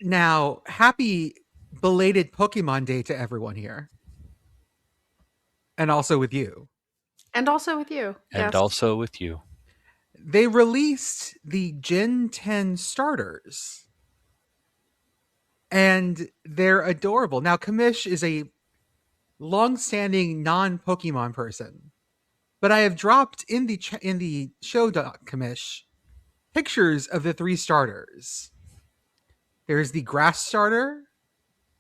Now, happy belated Pokemon Day to everyone here, and also with you. And also with you. And Yes. also with you. They released the Gen 10 starters, and they're adorable. Now, Kamish is a long-standing non-Pokemon person, but I have dropped in the show doc, Kamish, pictures of the three starters. There's the grass starter,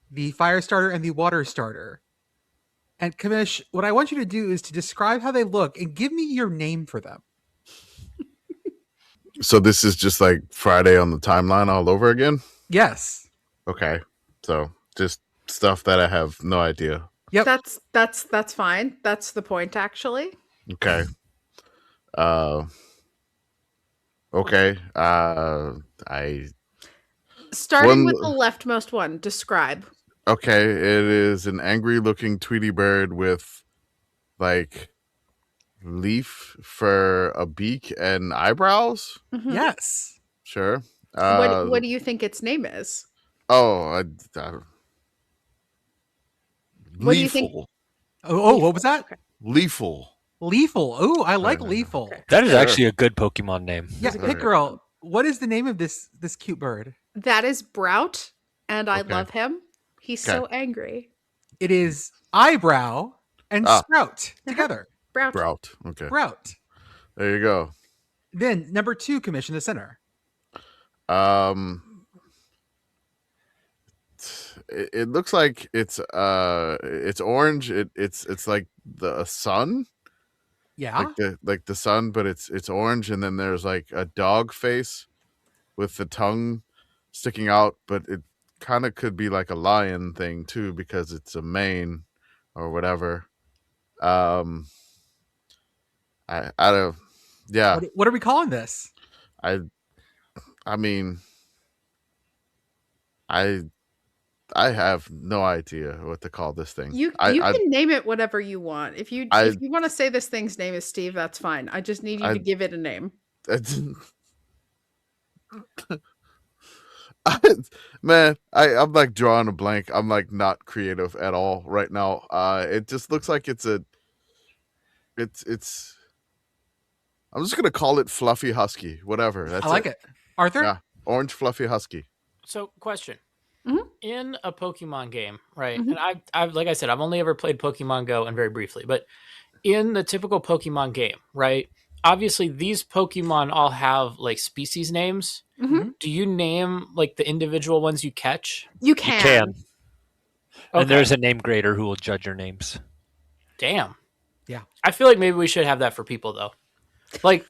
the fire starter, and the water starter. And Kamish, what I want you to do is to describe how they look and give me your name for them. So this is just like Friday on the timeline all over again? Yes. Okay. So just stuff that I have no idea. Yep. That's fine. That's the point, actually. Okay. Okay. I Starting with the leftmost one, describe. Okay, it is an angry looking Tweety bird with like leaf for a beak and eyebrows. Mhm. Yes. Sure. What do you think its name is? Oh, What do you think? Leaful. Oh, what was that? Okay. Leaful. Leaful. Oh, I like Leaful. Okay. That is Sure. actually a good Pokemon name. Yeah, That's a Hit good Girl, what is the name of this cute bird? That is Brout, and I Okay. love him. He's so angry. It is Eyebrow and Sprout together. Brout. Sprout. Okay. Sprout. There you go. Then number 2, Commission the Center. It looks like it's orange. It's like the sun. Yeah. Like the sun, but it's orange, and then there's like a dog face with the tongue sticking out, but it kind of could be like a lion thing too because it's a mane or whatever. I don't. Yeah. What are we calling this? I mean, I have no idea what to call this thing. You can name it whatever you want. If you want to say this thing's name is Steve, that's fine. I just need you to give it a name. Man, I'm like drawing a blank. I'm like not creative at all right now. It just looks like it's I'm just gonna call it Fluffy Husky. Whatever. That's I like it. Arthur? Yeah, orange Fluffy Husky. So, question. Mhm. In a Pokemon game, right? Mhm. And I've like I said, I've only ever played Pokemon Go and very briefly, but in the typical Pokemon game, right? Obviously, these Pokemon all have like species names. Mhm. Do you name like the individual ones you catch? You can. You can. Okay. And there's a name grader who will judge your names. Damn. Yeah. I feel like maybe we should have that for people though. Like,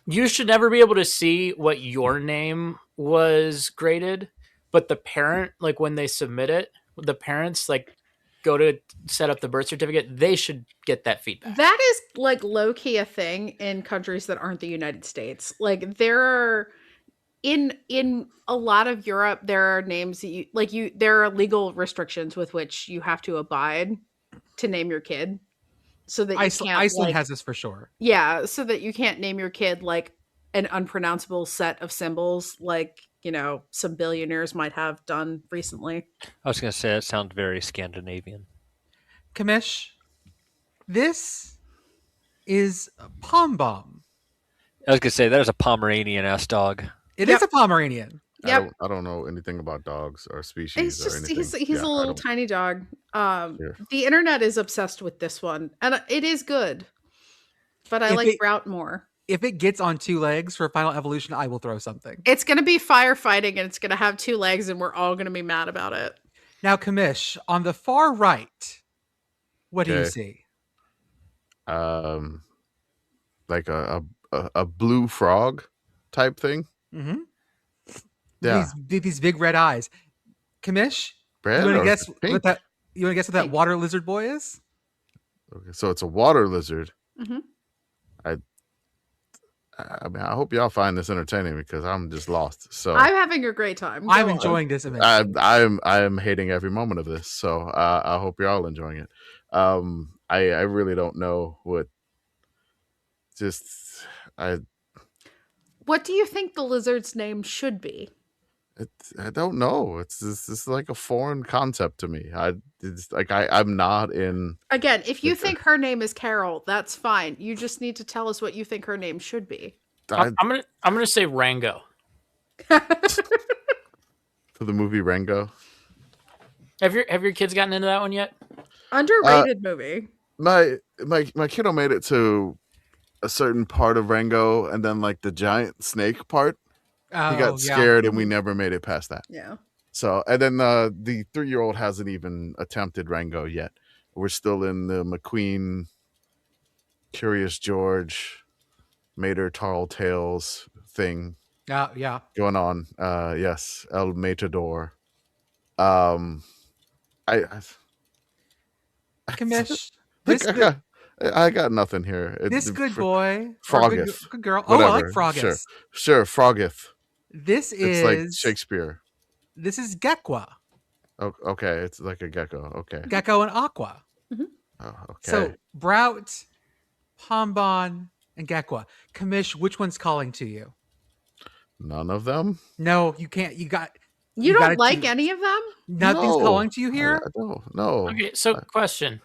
you should never be able to see what your name was graded, but the parent, like when they submit it, the parents like go to set up the birth certificate, they should get that feedback. That is like low key a thing in countries that aren't the United States. Like there are in a lot of Europe, there are names that there are legal restrictions with which you have to abide to name your kid. So that Iceland has this for sure. Yeah, so that you can't name your kid like an unpronounceable set of symbols like, some billionaires might have done recently. I was going to say it sounds very Scandinavian. Kamish, this is Pom Bomb. I was going to say there's a Pomeranian-ass dog. It is a Pomeranian. Yep. I don't know anything about dogs or species It's or just anything. he's a little tiny dog. The internet is obsessed with this one, and it is good. But I like Sprout more. If it gets on 2 legs for Final Evolution, I will throw something. It's going to be firefighting, and it's going to have 2 legs, and we're all going to be mad about it. Now, Kamish, on the far right, what do you see? Like a blue frog type thing. Mm-hmm. Yeah. These big red eyes. Kamish, Red you want to or guess pink? what that? You want to guess what that water lizard boy is? Okay, so it's a water lizard. Mm-hmm. I mean, I hope y'all find this entertaining because I'm just lost. So I'm having a great time. Go I'm on. enjoying this immensely. I am hating every moment of this. So I hope you're all enjoying it. I really don't know what. Just What do you think the lizard's name should be? I don't know. It's this is like a foreign concept to me. I'm not in. Again, if you Okay. think her name is Carol, that's fine. You just need to tell us what you think her name should be. I, I'm gonna say Rango. to the movie Rango. Have your kids gotten into that one yet? Underrated movie. My kiddo made it to a certain part of Rango, and then like the giant snake part. Oh, He got yeah. scared, and we never made it past that. Yeah. So, and then the 3-year-old hasn't even attempted Rango yet. We're still in the McQueen, Curious George, Mater Tall Tales thing Yeah. going on. Yes, El Matador. I Commish. think This I good, got nothing here. this good boy. or Frogeth. Good girl. Oh, I like Whatever. Frogeth. Sure, Frogeth. This It's like is Shakespeare. This is Gekwa. Oh, okay, it's like a gecko. Okay. Gecko and Aqua. Oh, okay. So Brout, Pombon, and Gekwa. Commish, which one's calling to you? None of them. No, you can't. You You gotta don't like do- any of them? Nothing's No. calling to you here. I don't know. Okay, so question: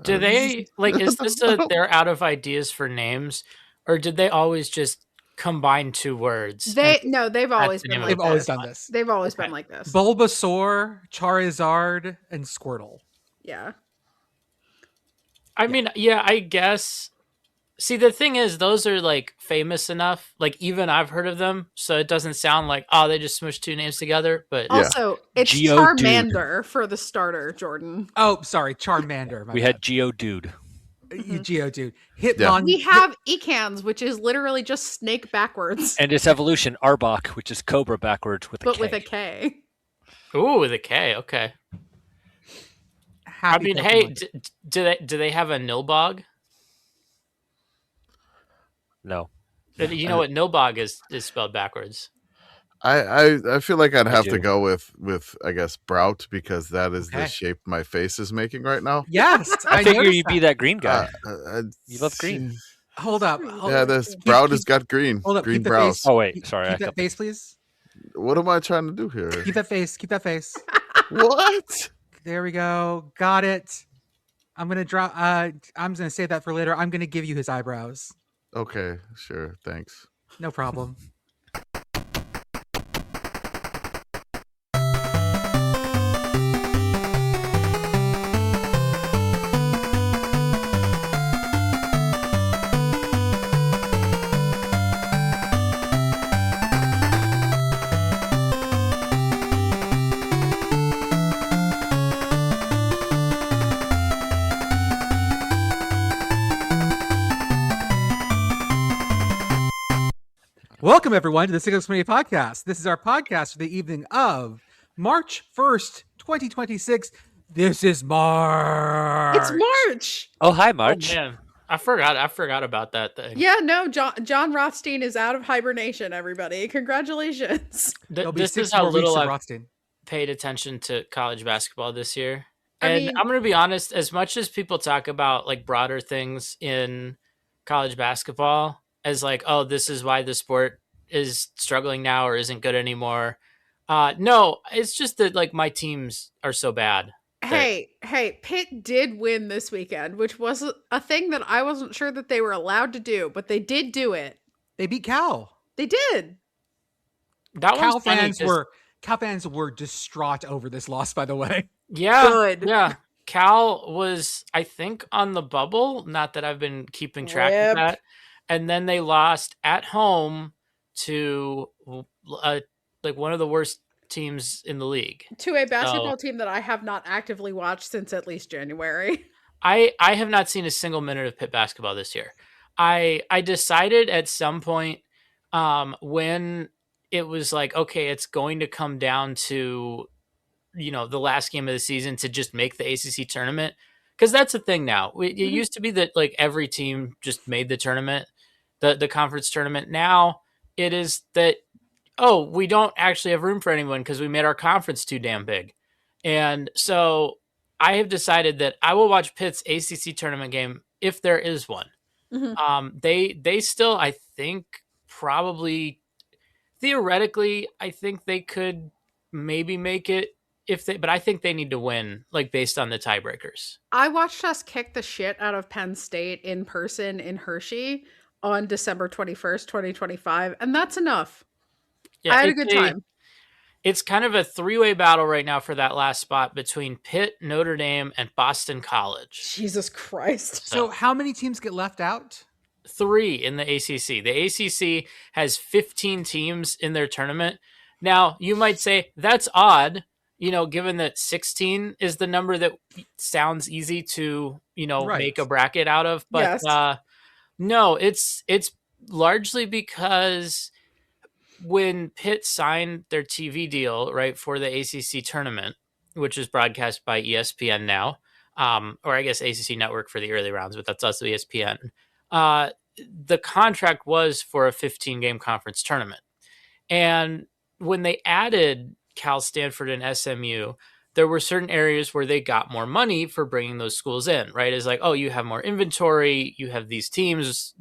Do Uh, they like? Is this they're out of ideas for names, or did they always just combine two words? They've always the been name of like They've always this. done this. They've always Okay. been like this. Bulbasaur, Charizard, and Squirtle. Yeah. I mean, yeah, I guess. See, the thing is, those are like famous enough. Like even I've heard of them, so it doesn't sound like they just smushed two names together. But Yeah. Also, it's Geodude. Charmander for the starter, Jordan. Oh, sorry, Charmander. my We bad. had Geodude. You Geodude. Hitmon. We have Ekans, which is literally just snake backwards, And its evolution, Arbok, which is Cobra backwards with a but K. with a K. ooh, with a K. Okay. I Happy mean, hey, Pokemon. do they have a Nilbog? No. You know what Nilbog is spelled backwards. I feel like I'd I have to do. go with I guess Brout because that is Okay. the shape my face is making right now. Yes, I figure noticed you'd be that green guy. Uh, You love green. Hold up. Yeah, this Brout has got green. Hold up. Green Keep the brows. face. Oh, wait, keep- sorry, I Keep that kept- face, please. What am I trying to do here? Keep that face. Keep that face. What? There we go. Got it. I'm gonna drop. I'm gonna save that for later. I'm gonna give you his eyebrows. Okay, sure. Thanks. No problem. Welcome, everyone, to the Signals Community Podcast. This is our podcast for the evening of March 1st, 2026. This is March. It's March. Oh, hi, Oh March. man, I forgot about that thing. Yeah, no, John Rothstein is out of hibernation, everybody. Congratulations. There'll be This 6 is how more weeks little of I've Rothstein. paid attention to college basketball this year. I And mean- I'm going to be honest, as much as people talk about like broader things in college basketball as like, oh, this is why the sport is struggling now or isn't good anymore. No, it's just that like my teams are so bad. Hey, Pitt did win this weekend, which was a thing that I wasn't sure that they were allowed to do, but they did do it. They beat Cal. They did. That Cal one's funny fans 'cause- were distraught over this loss, by the way. yeah, Good. yeah. Cal was, I think, on the bubble. Not that I've been keeping track Rip. of that. And then they lost at home to like one of the worst teams in the league. To a basketball team that I have not actively watched since at least January. I have not seen a single minute of Pitt basketball this year. I decided at some point when it was like, okay, it's going to come down to, the last game of the season to just make the ACC tournament. Because that's the thing now. It Mhm. used to be that like every team just made the tournament, the conference tournament. Now it is that, oh, we don't actually have room for anyone because we made our conference too damn big. And so I have decided that I will watch Pitt's ACC tournament game if there is one. Mhm. They still, I think theoretically, I think they could maybe make it but I think they need to win, like based on the tiebreakers. I watched us kick the shit out of Penn State in person in Hershey on December 21st, 2025, and that's enough. Yeah, I had a good time. It's kind of a three-way battle right now for that last spot between Pitt, Notre Dame, and Boston College. Jesus Christ. So how many teams get left out? 3 in the ACC. The ACC has 15 teams in their tournament. Now, you might say that's odd, given that 16 is the number that sounds easy to, Right. make a bracket out of. But Yes. no, it's largely because when Pitt signed their TV deal, right, for the ACC tournament, which is broadcast by ESPN now, or I guess ACC Network for the early rounds, but that's also ESPN. The contract was for a 15-game conference tournament. And when they added Cal, Stanford, and SMU, there were certain areas where they got more money for bringing those schools in, right? It's like, oh, you have more inventory, you have these teams,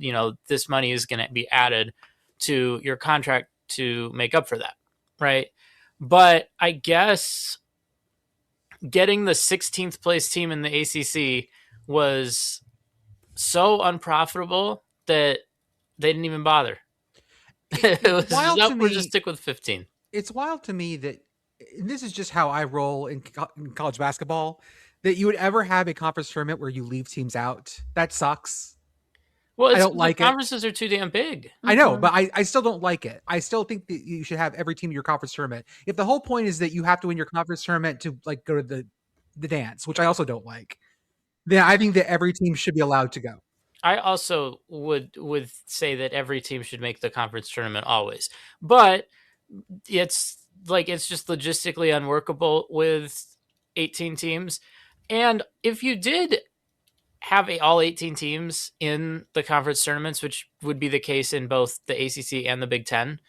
this money is going to be added to your contract to make up for that, right? But I guess getting the 16th place team in the ACC was so unprofitable that they didn't even bother. It was wild just, to we'll me- just stick with 15. It's wild to me that and this is just how I roll in college basketball, that you would ever have a conference tournament where you leave teams out. That sucks. Well, I don't like it. conferences are too damn big. I know, Mhm. but I still don't like it. I still think that you should have every team in your conference tournament. If the whole point is that you have to win your conference tournament to like go to the dance, which I also don't like, then I think that every team should be allowed to go. I also would say that every team should make the conference tournament always, but it's just logistically unworkable with 18 teams. And if you did have all 18 teams in the conference tournaments, which would be the case in both the ACC and the Big Ten,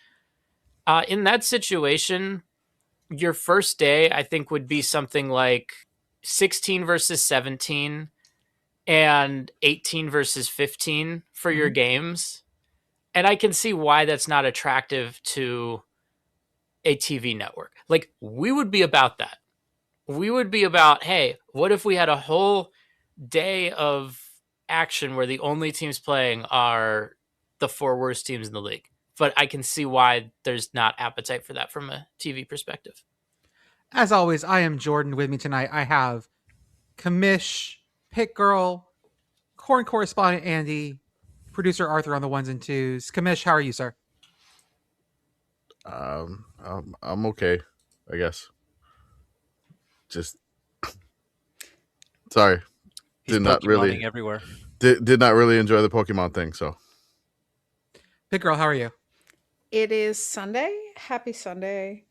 in that situation, your first day, I think, would be something like 16 versus 17 and 18 versus 15 for your games. And I can see why that's not attractive to a TV network. Like, we would be about that. We would be about, hey, what if we had a whole day of action where the only teams playing are the 4 worst teams in the league? But I can see why there's not appetite for that from a TV perspective. As always, I am Jordan. With me tonight, I have Commish, Pick Girl, Corn correspondent Andy, producer Arthur on the ones and twos. Commish, how are you, sir? I'm okay, I guess. Just sorry, He's Did not really- Pokemoning everywhere. did not really enjoy the Pokemon thing. So Pick Girl, how are you? It is Sunday. Happy Sunday.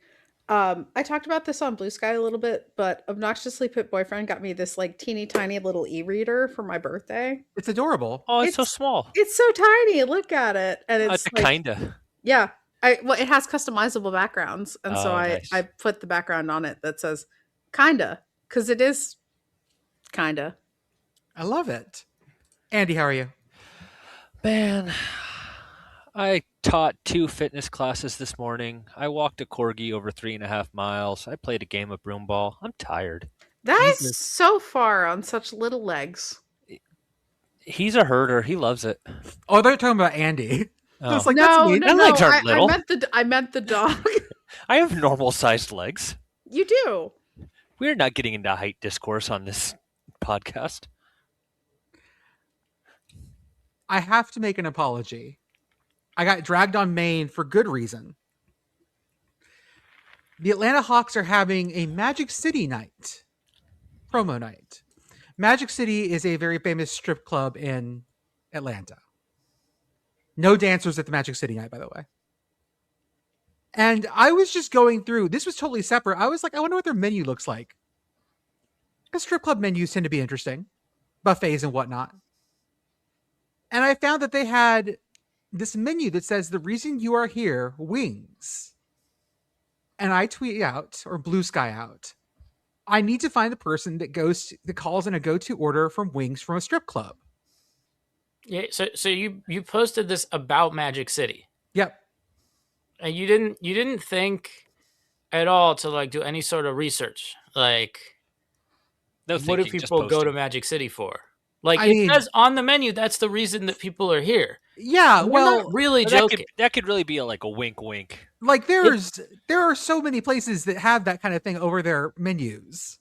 I talked about this on Blue Sky a little bit, but Obnoxiously Pit Boyfriend got me this like teeny tiny little e-reader for my birthday. It's adorable. Oh, it's so It's- small. It's so tiny. Look at it. And it's It's like, kinda. yeah. It has customizable backgrounds. And so Oh, I nice. put the background on it that says kinda, because it is kinda. I love it. Andy, how are you? Man, I taught 2 fitness classes this morning. I walked a corgi over 3.5 miles. I played a game of broom ball. I'm tired. That is Jesus. so far on such little legs. He's a herder. He loves it. Oh, they're talking about Andy. Oh. It's like, that's No, neat. no, My no. legs aren't little. I meant the dog. I have normal sized legs. You do. We're not getting into height discourse on this podcast. I have to make an apology. I got dragged on Maine for good reason. The Atlanta Hawks are having a Magic City night, promo night. Magic City is a very famous strip club in Atlanta. No dancers at the Magic City night, by the way. And I was just going through, this was totally separate. I was like, I wonder what their menu looks like. Because strip club menus tend to be interesting, buffets and whatnot. And I found that they had this menu that says, the reason you are here, wings. And I tweet out, or Blue Sky out, I need to find the person that calls in a go-to order from wings from a strip club. Yeah. So you posted this about Magic City. Yep. And you didn't think at all to like do any sort of research. Like, No what do thinking, just people go to posting. Magic City for? Like, I it mean- says on the menu that's the reason that people are here. Yeah, We're well, not really But joking. that could really be like a wink, wink. like there are so many places that have that kind of thing over their menus.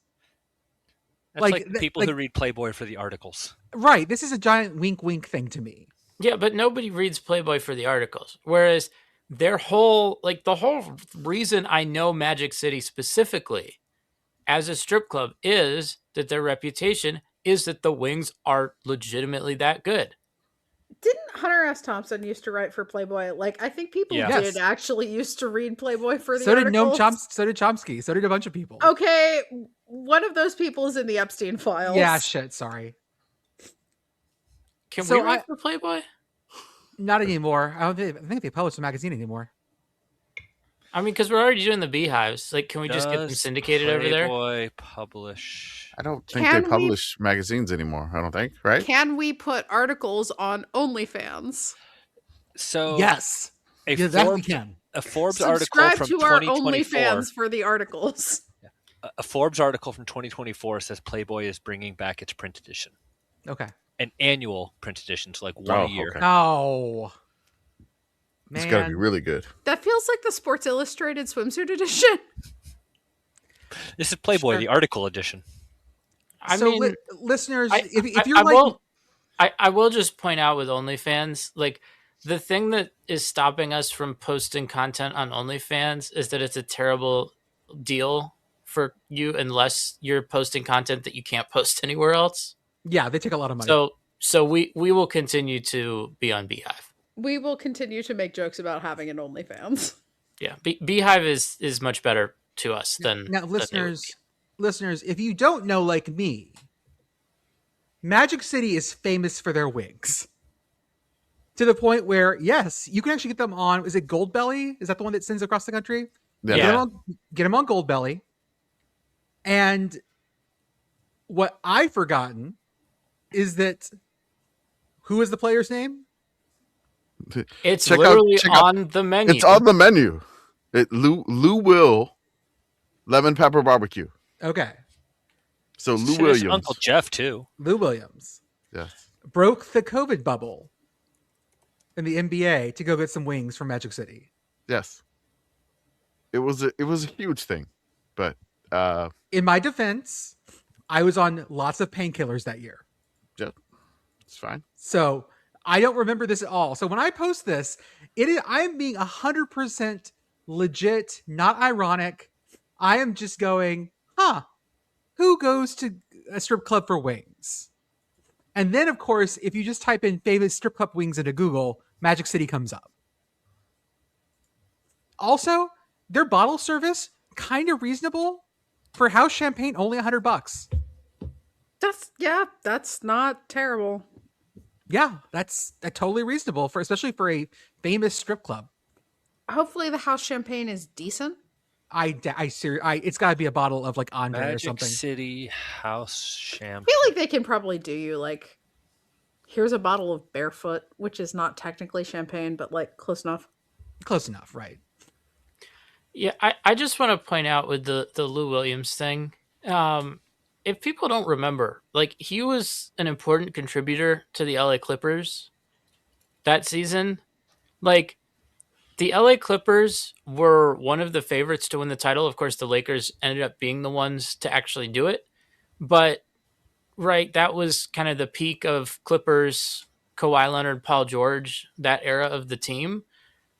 That's Like, like, th- people like- who read Playboy for the articles. Right. This is a giant wink wink thing to me. Yeah, but nobody reads Playboy for the articles. Whereas their whole, like, the whole reason I know Magic City specifically as a strip club is that their reputation is that the wings are legitimately that good. Didn't Hunter S. Thompson used to write for Playboy? Like, I think people Yeah. did Yes. actually used to read Playboy for the So did Noam articles. Chomsky. So did Chomsky. So did a bunch of people. Okay, one of those people is in the Epstein files. Yeah, shit. Sorry. Can So we write for Playboy? Not anymore. I think they publish the magazine anymore. I mean, because we're already doing the beehives. Like, can we just get them Does syndicated over there? Playboy publish? I don't think Can they we- publish magazines anymore. I don't think, right? Can we put articles on OnlyFans? So Yes. a Yeah, that we Forbes, can. a Forbes article Subscribe from to our 2024. OnlyFans for the articles. A Forbes article from 2024 says Playboy is bringing back its print edition, Okay. an annual print edition, so like one Oh, a year. okay. Oh. It's got to be Man. really good. That feels like the Sports Illustrated swimsuit edition. This is Playboy, Sure. the article edition. I So mean, listeners, I- if you're I like will, I will just point out with OnlyFans, like, the thing that is stopping us from posting content on OnlyFans is that it's a terrible deal for you unless you're posting content that you can't post anywhere else. yeah, they take a lot of money. So we will continue to be on Beehive. We will continue to make jokes about having an OnlyFans. Yeah, Beehive is much better to us than Now, than they would listeners, if you don't know, like me, Magic City is famous for their wigs. To the point where, yes, you can actually get them on. Is it Gold Belly? Is that the one that sends across the country? Yeah. Get them on Gold Belly. And what I've forgotten is that who is the player's name? be. It's Check out- literally check out- on the menu. It's on the menu. Lou Will, lemon pepper barbecue. Okay, So Lou Shit, it's Williams. Uncle Jeff too. Lou Williams Yes. broke the COVID bubble in the NBA to go get some wings from Magic City. Yes. It was a huge thing, but In my defense, I was on lots of painkillers that year. it's fine. So I don't remember this at all. So when I post this, I am being 100% legit, not ironic. I am just going, who goes to a strip club for wings? And then, of course, if you just type in famous strip club wings into Google, Magic City comes up. Also, their bottle service, kind of reasonable for house champagne, only $100. That's not terrible. Yeah, that's totally reasonable for, especially for a famous strip club. Hopefully the house champagne is decent. It's got to be a bottle of like Andre or Magic something. City House Champagne. I feel like they can probably do you like, here's a bottle of Barefoot, which is not technically champagne, but like close enough. Close enough, right? Yeah, I just want to point out with the Lou Williams thing, if people don't remember, like, he was an important contributor to the LA Clippers that season. Like, the LA Clippers were one of the favorites to win the title. Of course, the Lakers ended up being the ones to actually do it. But, right, that was kind of the peak of Clippers, Kawhi Leonard, Paul George, that era of the team.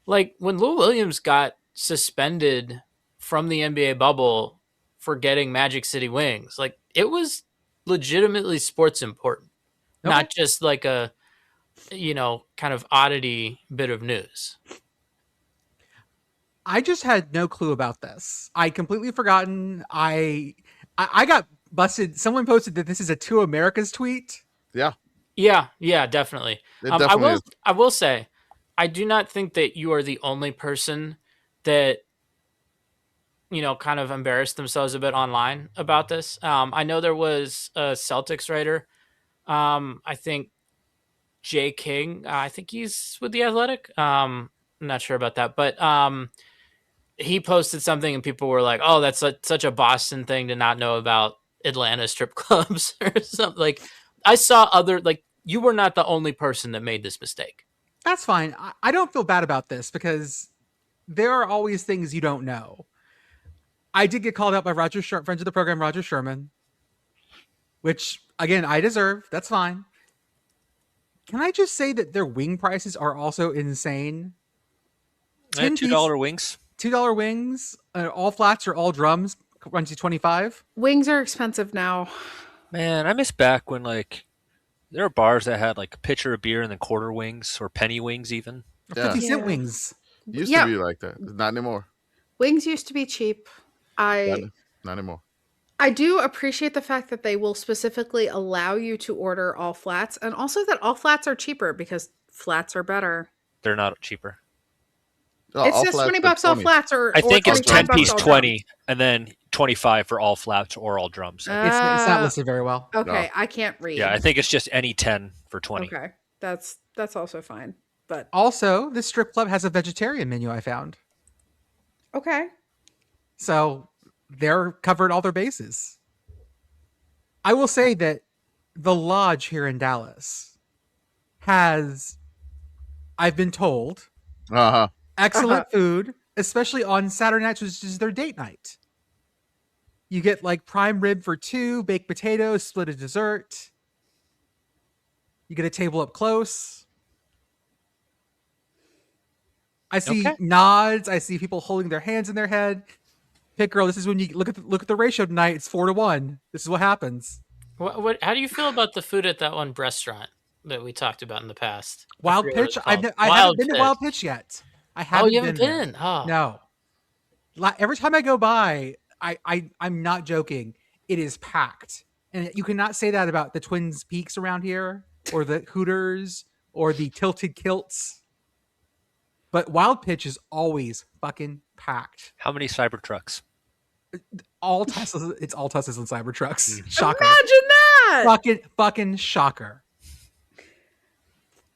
Like, when Lou Williams got suspended from the NBA bubble for getting Magic City wings, like, it was legitimately sports important, Okay. not just like a, kind of oddity bit of news. I just had no clue about this. I completely forgotten. I got busted. Someone posted that this is a Two Americas tweet. Yeah, definitely. It definitely is. I will say, I do not think that you are the only person that, kind of embarrassed themselves a bit online about this. I know there was a Celtics writer. I think Jay King, I think he's with The Athletic. I'm not sure about that, but he posted something and people were like, "Oh, that's such a Boston thing to not know about Atlanta strip clubs or something." Like, I saw other like you were not the only person that made this mistake. That's fine. I don't feel bad about this because there are always things you don't know. I did get called out by friends of the program, Roger Sherman, which again I deserve. That's fine. Can I just say that their wing prices are also insane? $2 wings. $2 wings, all flats or all drums runs you $25. Wings are expensive now. Man, I miss back when like there were bars that had like a pitcher of beer and then quarter wings or penny wings even. Yeah. 50-cent Yeah. wings. Used Yeah. to be like that. Not anymore. Wings used to be cheap. Not anymore. I do appreciate the fact that they will specifically allow you to order all flats, and also that all flats are cheaper because flats are better. They're not cheaper. Oh, It's all just flats 20 are bucks all 20. flats, or I think it's 25 10 piece bucks all 20 and then 25 for all flats or all drums. drums. It's not listed very well. Okay, I can't read. Yeah, I think it's just any 10 for 20. Okay, that's also fine. But Also, this strip club has a vegetarian menu I found. okay, So they're covered all their bases. I will say that the lodge here in Dallas has, I've been told, Uh-huh. excellent food, especially on Saturday nights, which is their date night. You get like prime rib for 2, baked potatoes, split a dessert. You get a table up close. I see Okay. nods. I see people holding their hands in their head. Pit Girl, this is when you look at the ratio tonight. It's 4-1. This is what happens. What? How do you feel about the food at that one restaurant that we talked about in the past? I Wild forget what Pitch. it's I called. haven't been Pitch. to Wild Pitch yet. I Oh, haven't. you haven't there. been? Oh, No. Every time I go by, I'm not joking. It is packed, and you cannot say that about the Twin Peaks around here, or the Hooters, or the Tilted Kilts. But Wild Pitch is always fucking packed. How many Cybertrucks? All Teslas. It's all Teslas and Cybertrucks. Shocker. imagine that. Fucking shocker.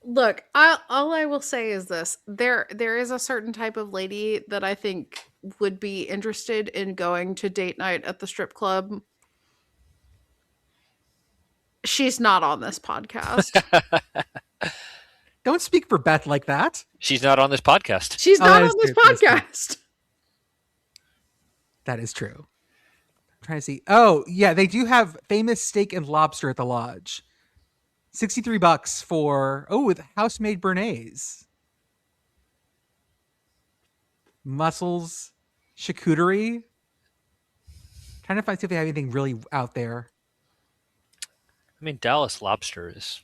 Look, all I will say is this: there is a certain type of lady that I think would be interested in going to date night at the strip club. She's not on this podcast. Don't speak for Beth like that. She's not on this podcast. She's Oh, not that on is this true, that is true. podcast. That is true. I'm trying to see. Oh, yeah, they do have famous steak and lobster at the lodge. $63 for with house-made béarnaise. Mussels, charcuterie. Trying to see if they have anything really out there. I mean, Dallas lobster is.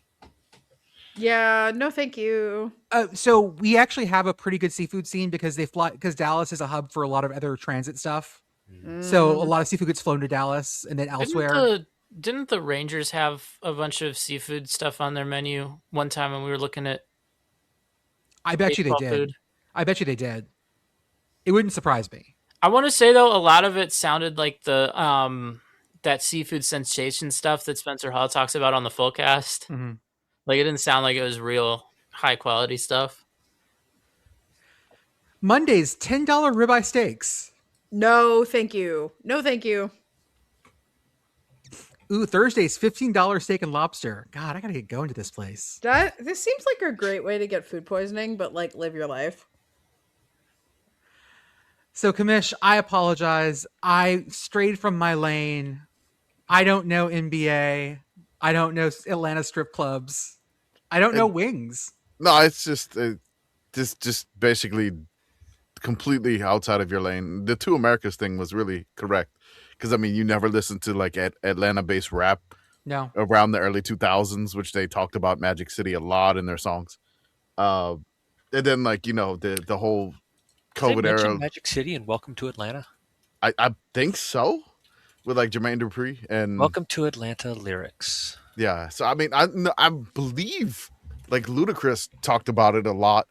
Yeah, no, thank you. So we actually have a pretty good seafood scene because Dallas is a hub for a lot of other transit stuff. So a lot of seafood gets flown to Dallas and then elsewhere. Didn't the Rangers have a bunch of seafood stuff on their menu one time when we were looking at? I bet you they baseball did. food? I bet you they did. It wouldn't surprise me. I want to say though, a lot of it sounded like the that seafood sensation stuff that Spencer Hall talks about on the full cast. Mhm. Like it didn't sound like it was real high quality stuff. Monday's $10 ribeye steaks. No, thank you. No, thank you. Ooh, Thursday's $15 steak and lobster. God, I gotta get going to this place. This seems like a great way to get food poisoning, but like live your life. So, Kamish, I apologize. I strayed from my lane. I don't know NBA. I don't know Atlanta strip clubs. I don't know wings. No, it's just basically completely outside of your lane. The Two Americas thing was really correct because I mean, you never listened to like Atlanta-based rap No. around the early 2000s, which they talked about Magic City a lot in their songs. And then like the whole Did they COVID mention era. Magic City and Welcome to Atlanta. I think so, with like Jermaine Dupri and Welcome to Atlanta lyrics. yeah. So I mean, I believe like Ludacris talked about it a lot.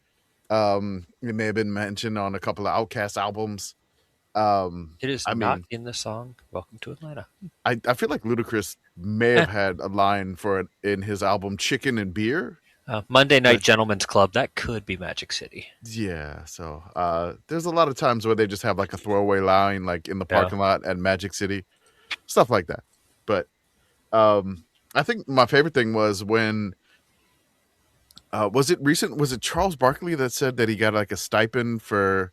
It may have been mentioned on a couple of Outkast albums. It is I not mean- in the song Welcome to Atlanta. I feel like Ludacris may have had a line for it in his album "Chicken and Beer." Monday Night But- Gentlemen's Club. That could be Magic City. Yeah, so there's a lot of times where they just have like a throwaway line, like in the Yeah. parking lot at Magic City, stuff like that. But I think my favorite thing was when was it recent? Was it Charles Barkley that said that he got like a stipend for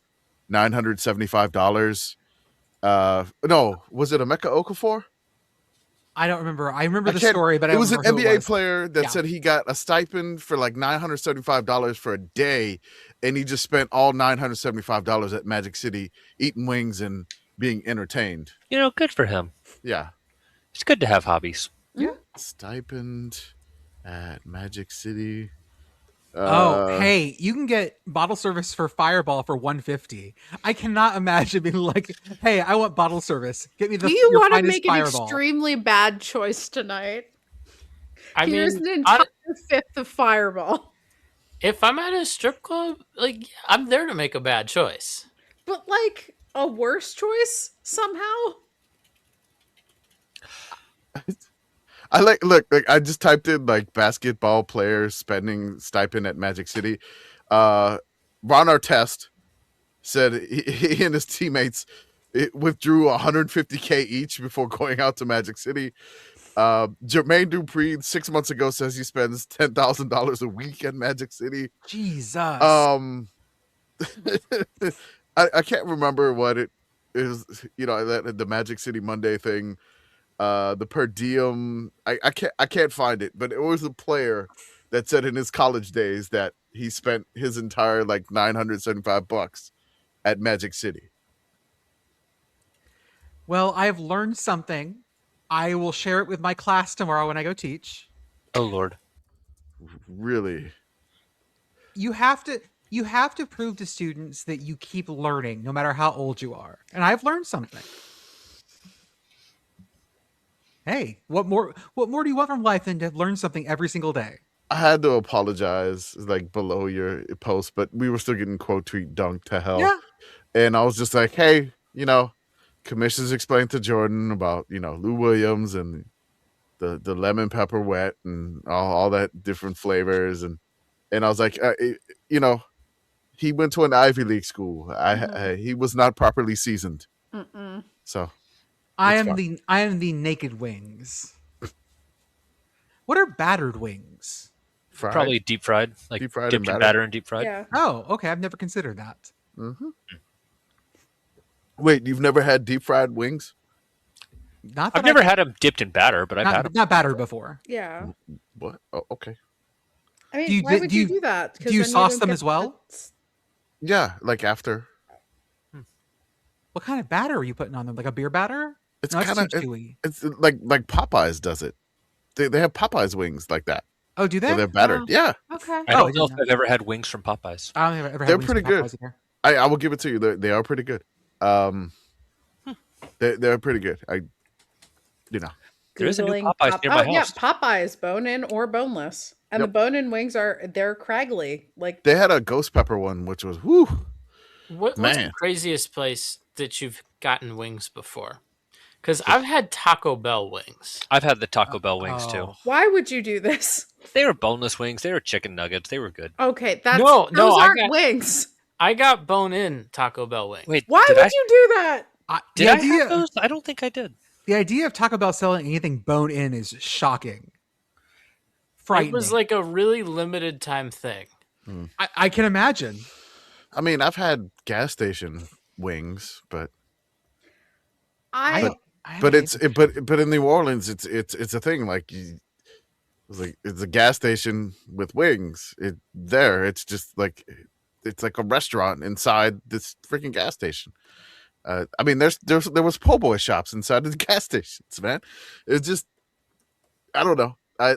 $975? No, was it Emeka Okafor? I don't remember. I remember I the can't- story, but I it don't was an remember who NBA it was. player that Yeah. said he got a stipend for like $975 for a day, and he just spent all $975 at Magic City eating wings and being entertained. You know, good for him. Yeah, It's good to have hobbies. stipend at Magic City. Hey, you can get bottle service for Fireball for $150. I cannot imagine being like, "Hey, I want bottle service. Get me the Do you your want to finest make an Fireball." extremely bad choice tonight? I Here's mean, an entire fifth of Fireball. if I'm at a strip club, like I'm there to make a bad choice. But like a worse choice somehow? I look, I just typed in like basketball players spending stipend at Magic City. Ron Artest said he and his teammates withdrew $150K each before going out to Magic City. Jermaine Dupri 6 months ago says he spends $10,000 a week at Magic City. Jesus. I can't remember what it is. You know, that the Magic City Monday thing. The per diem, I can't find it, but it was a player that said in his college days that he spent his entire like $975 at Magic City. Well, I have learned something. I will share it with my class tomorrow when I go teach. Oh Lord. Really? You have to prove to students that you keep learning no matter how old you are. And I've learned something. Hey, what more do you want from life than to learn something every single day? I had to apologize like below your post, but we were still getting quote tweet dunked to hell. Yeah. And I was just like, hey, you know, commissions explained to Jordan about, you know, Lou Williams and the lemon pepper wet and all that different flavors. And I was like, you know, he went to an Ivy League school. He was not properly seasoned. Mm-mm. So I It's am the naked wings. What are battered wings? fried. Probably deep fried, like Deep fried dipped and in battered. batter and deep fried. Yeah. Oh, okay. I've never considered that. Mhm. Wait, you've never had deep fried wings? Not that I've never had them dipped in batter, but I've had them. not battered before. Yeah. What? Oh, okay. I mean, Do you- why do would you- you do that? 'Cause do you then sauce don't them get as well? that- Yeah, like after. What kind of batter are you putting on them? Like a beer batter? It's No, that's kind too of chewy. it's like Popeyes does it. They have Popeyes wings like that. Oh, do they? Where they're battered. Oh. Yeah, Okay. I Oh, I don't know didn't if know. I've ever had wings from Popeyes. I don't ever had They're wings pretty from good. Popeyes either. I will give it to you. They are pretty good. They're pretty good. You know, There is a new Googling Popeyes near my Yeah, house. Popeyes, bone-in or boneless. And Yep. the bone-in wings they're craggly. Like they had a ghost pepper one, which was whoo. What's the Man. craziest place that you've gotten wings before? Because I've had Taco Bell wings. I've had the Taco Bell wings too. Oh. why would you do this? They were boneless wings. They were chicken nuggets. They were good. Okay, that's No, those I aren't got- wings. I got bone-in Taco Bell wings. Wait, Why did would I, you do that? Did the I idea have those? I don't think I did. the idea of Taco Bell selling anything bone in is shocking. Frightening. It was like a really limited time thing. I can imagine. I mean, I've had gas station wings, but I I but don't it's even- but in New Orleans, it's a thing. Like it's a gas station with wings. It's just like it's like a restaurant inside this freaking gas station. I mean, there was po' boy shops inside of the gas stations, man. It's just I don't know. I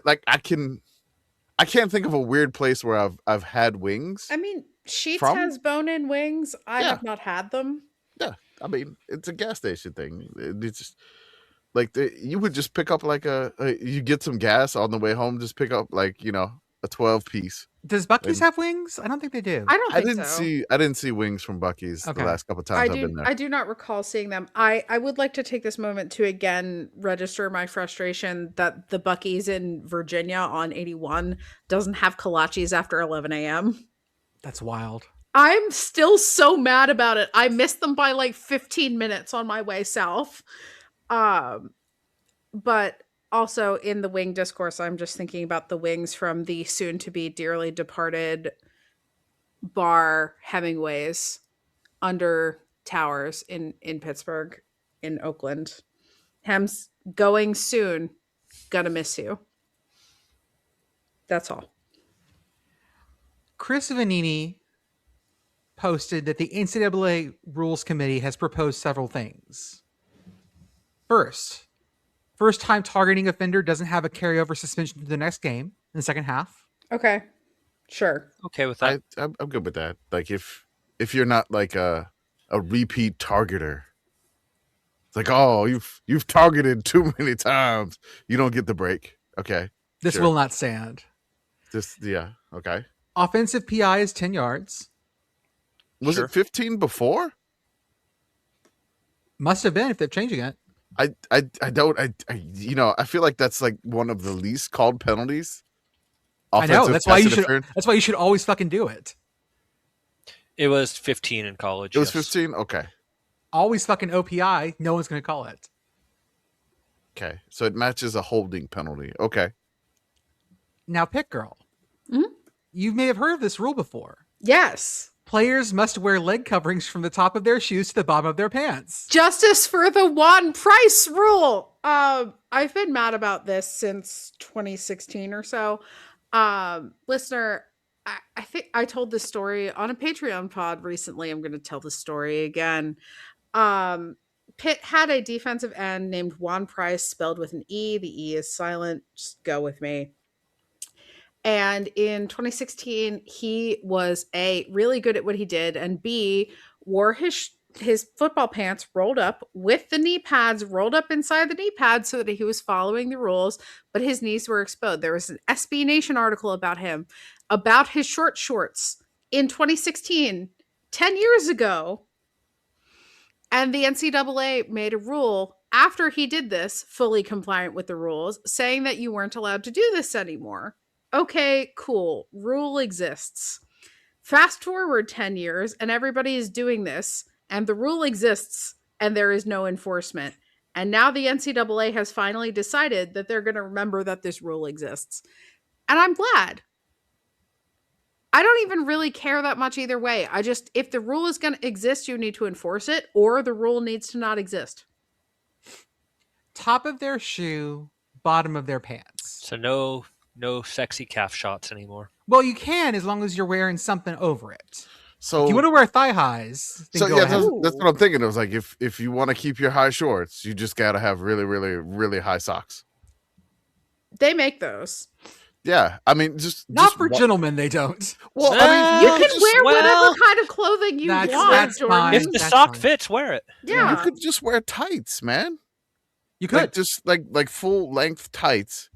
can't think of a weird place where I've had wings. I mean, Sheets From? has bone-in wings. I Yeah. have not had them. Yeah, I mean, it's a gas station thing. It's just like you would just pick up like you get some gas on the way home. Just pick up like a 12 piece. Does Bucky's And- have wings? I don't think they do. I don't I think didn't so. I didn't see wings from Bucky's Okay. the last couple I times I've been do. there. I do not recall seeing them. I would like to take this moment to again register my frustration that the Bucky's in Virginia on 81 doesn't have kolaches after 11 a.m. That's wild. I'm still so mad about it. I missed them by like 15 minutes on my way south. But also in the wing discourse, I'm just thinking about the wings from the soon to be dearly departed bar Hemingway's under towers in Pittsburgh, in Oakland. Hems going soon. Gonna miss you. That's all. Chris Vanini posted that the NCAA Rules Committee has proposed several things. First time targeting offender doesn't have a carryover suspension to the next game in the second half. Okay. Sure. Okay with that. I'm good with that. Like if you're not like a repeat targeter, it's like, oh, you've targeted too many times, you don't get the break. Okay, This Sure. will not stand. Okay. Offensive PI is 10 yards. Was Sure. it 15 before? Must have been if they're changing it. I feel like that's like one of the least called penalties. I know. Offensive That's why pass you should. interference. That's why you should always fucking do it. It was 15 in college. It was yes. 15. Okay. Always fucking OPI. No one's going to call it. Okay. So it matches a holding penalty. Okay. Now, Pick Girl. Mhm. You may have heard of this rule before. Yes. Players must wear leg coverings from the top of their shoes to the bottom of their pants. Justice for the Juan Price rule. I've been mad about this since 2016 or so. Listener, I think I told this story on a Patreon pod recently. I'm going to tell the story again. Pitt had a defensive end named Juan Price, spelled with an E. The E is silent. Just go with me. And in 2016, he was A, really good at what he did, and B, wore his football pants rolled up with the knee pads rolled up inside the knee pads so that he was following the rules, but his knees were exposed. There was an SB Nation article about him, about his short shorts in 2016, 10 years ago. And the NCAA made a rule after he did this, fully compliant with the rules, saying that you weren't allowed to do this anymore. Okay, cool. Rule exists. Fast forward 10 years and everybody is doing this and the rule exists and there is no enforcement. And now the NCAA has finally decided that they're going to remember that this rule exists. And I'm glad. I don't even really care that much either way. If the rule is going to exist, you need to enforce it, or the rule needs to not exist. Top of their shoe, bottom of their pants. So no sexy calf shots anymore. Well, you can as long as you're wearing something over it. So If you want to wear thigh highs, then So go yeah, ahead. that's what I'm thinking. It was like if you want to keep your high shorts, you just got to have really, really, really high socks. They make those. Yeah, I mean, just Not just for gentlemen, they don't. Well, You I mean, can just, wear well, whatever kind of clothing you that's- want, that's Jordan. fine. If the That's sock fine. fits, wear it. Yeah. you could just wear tights, man. You could. Like just like full length tights,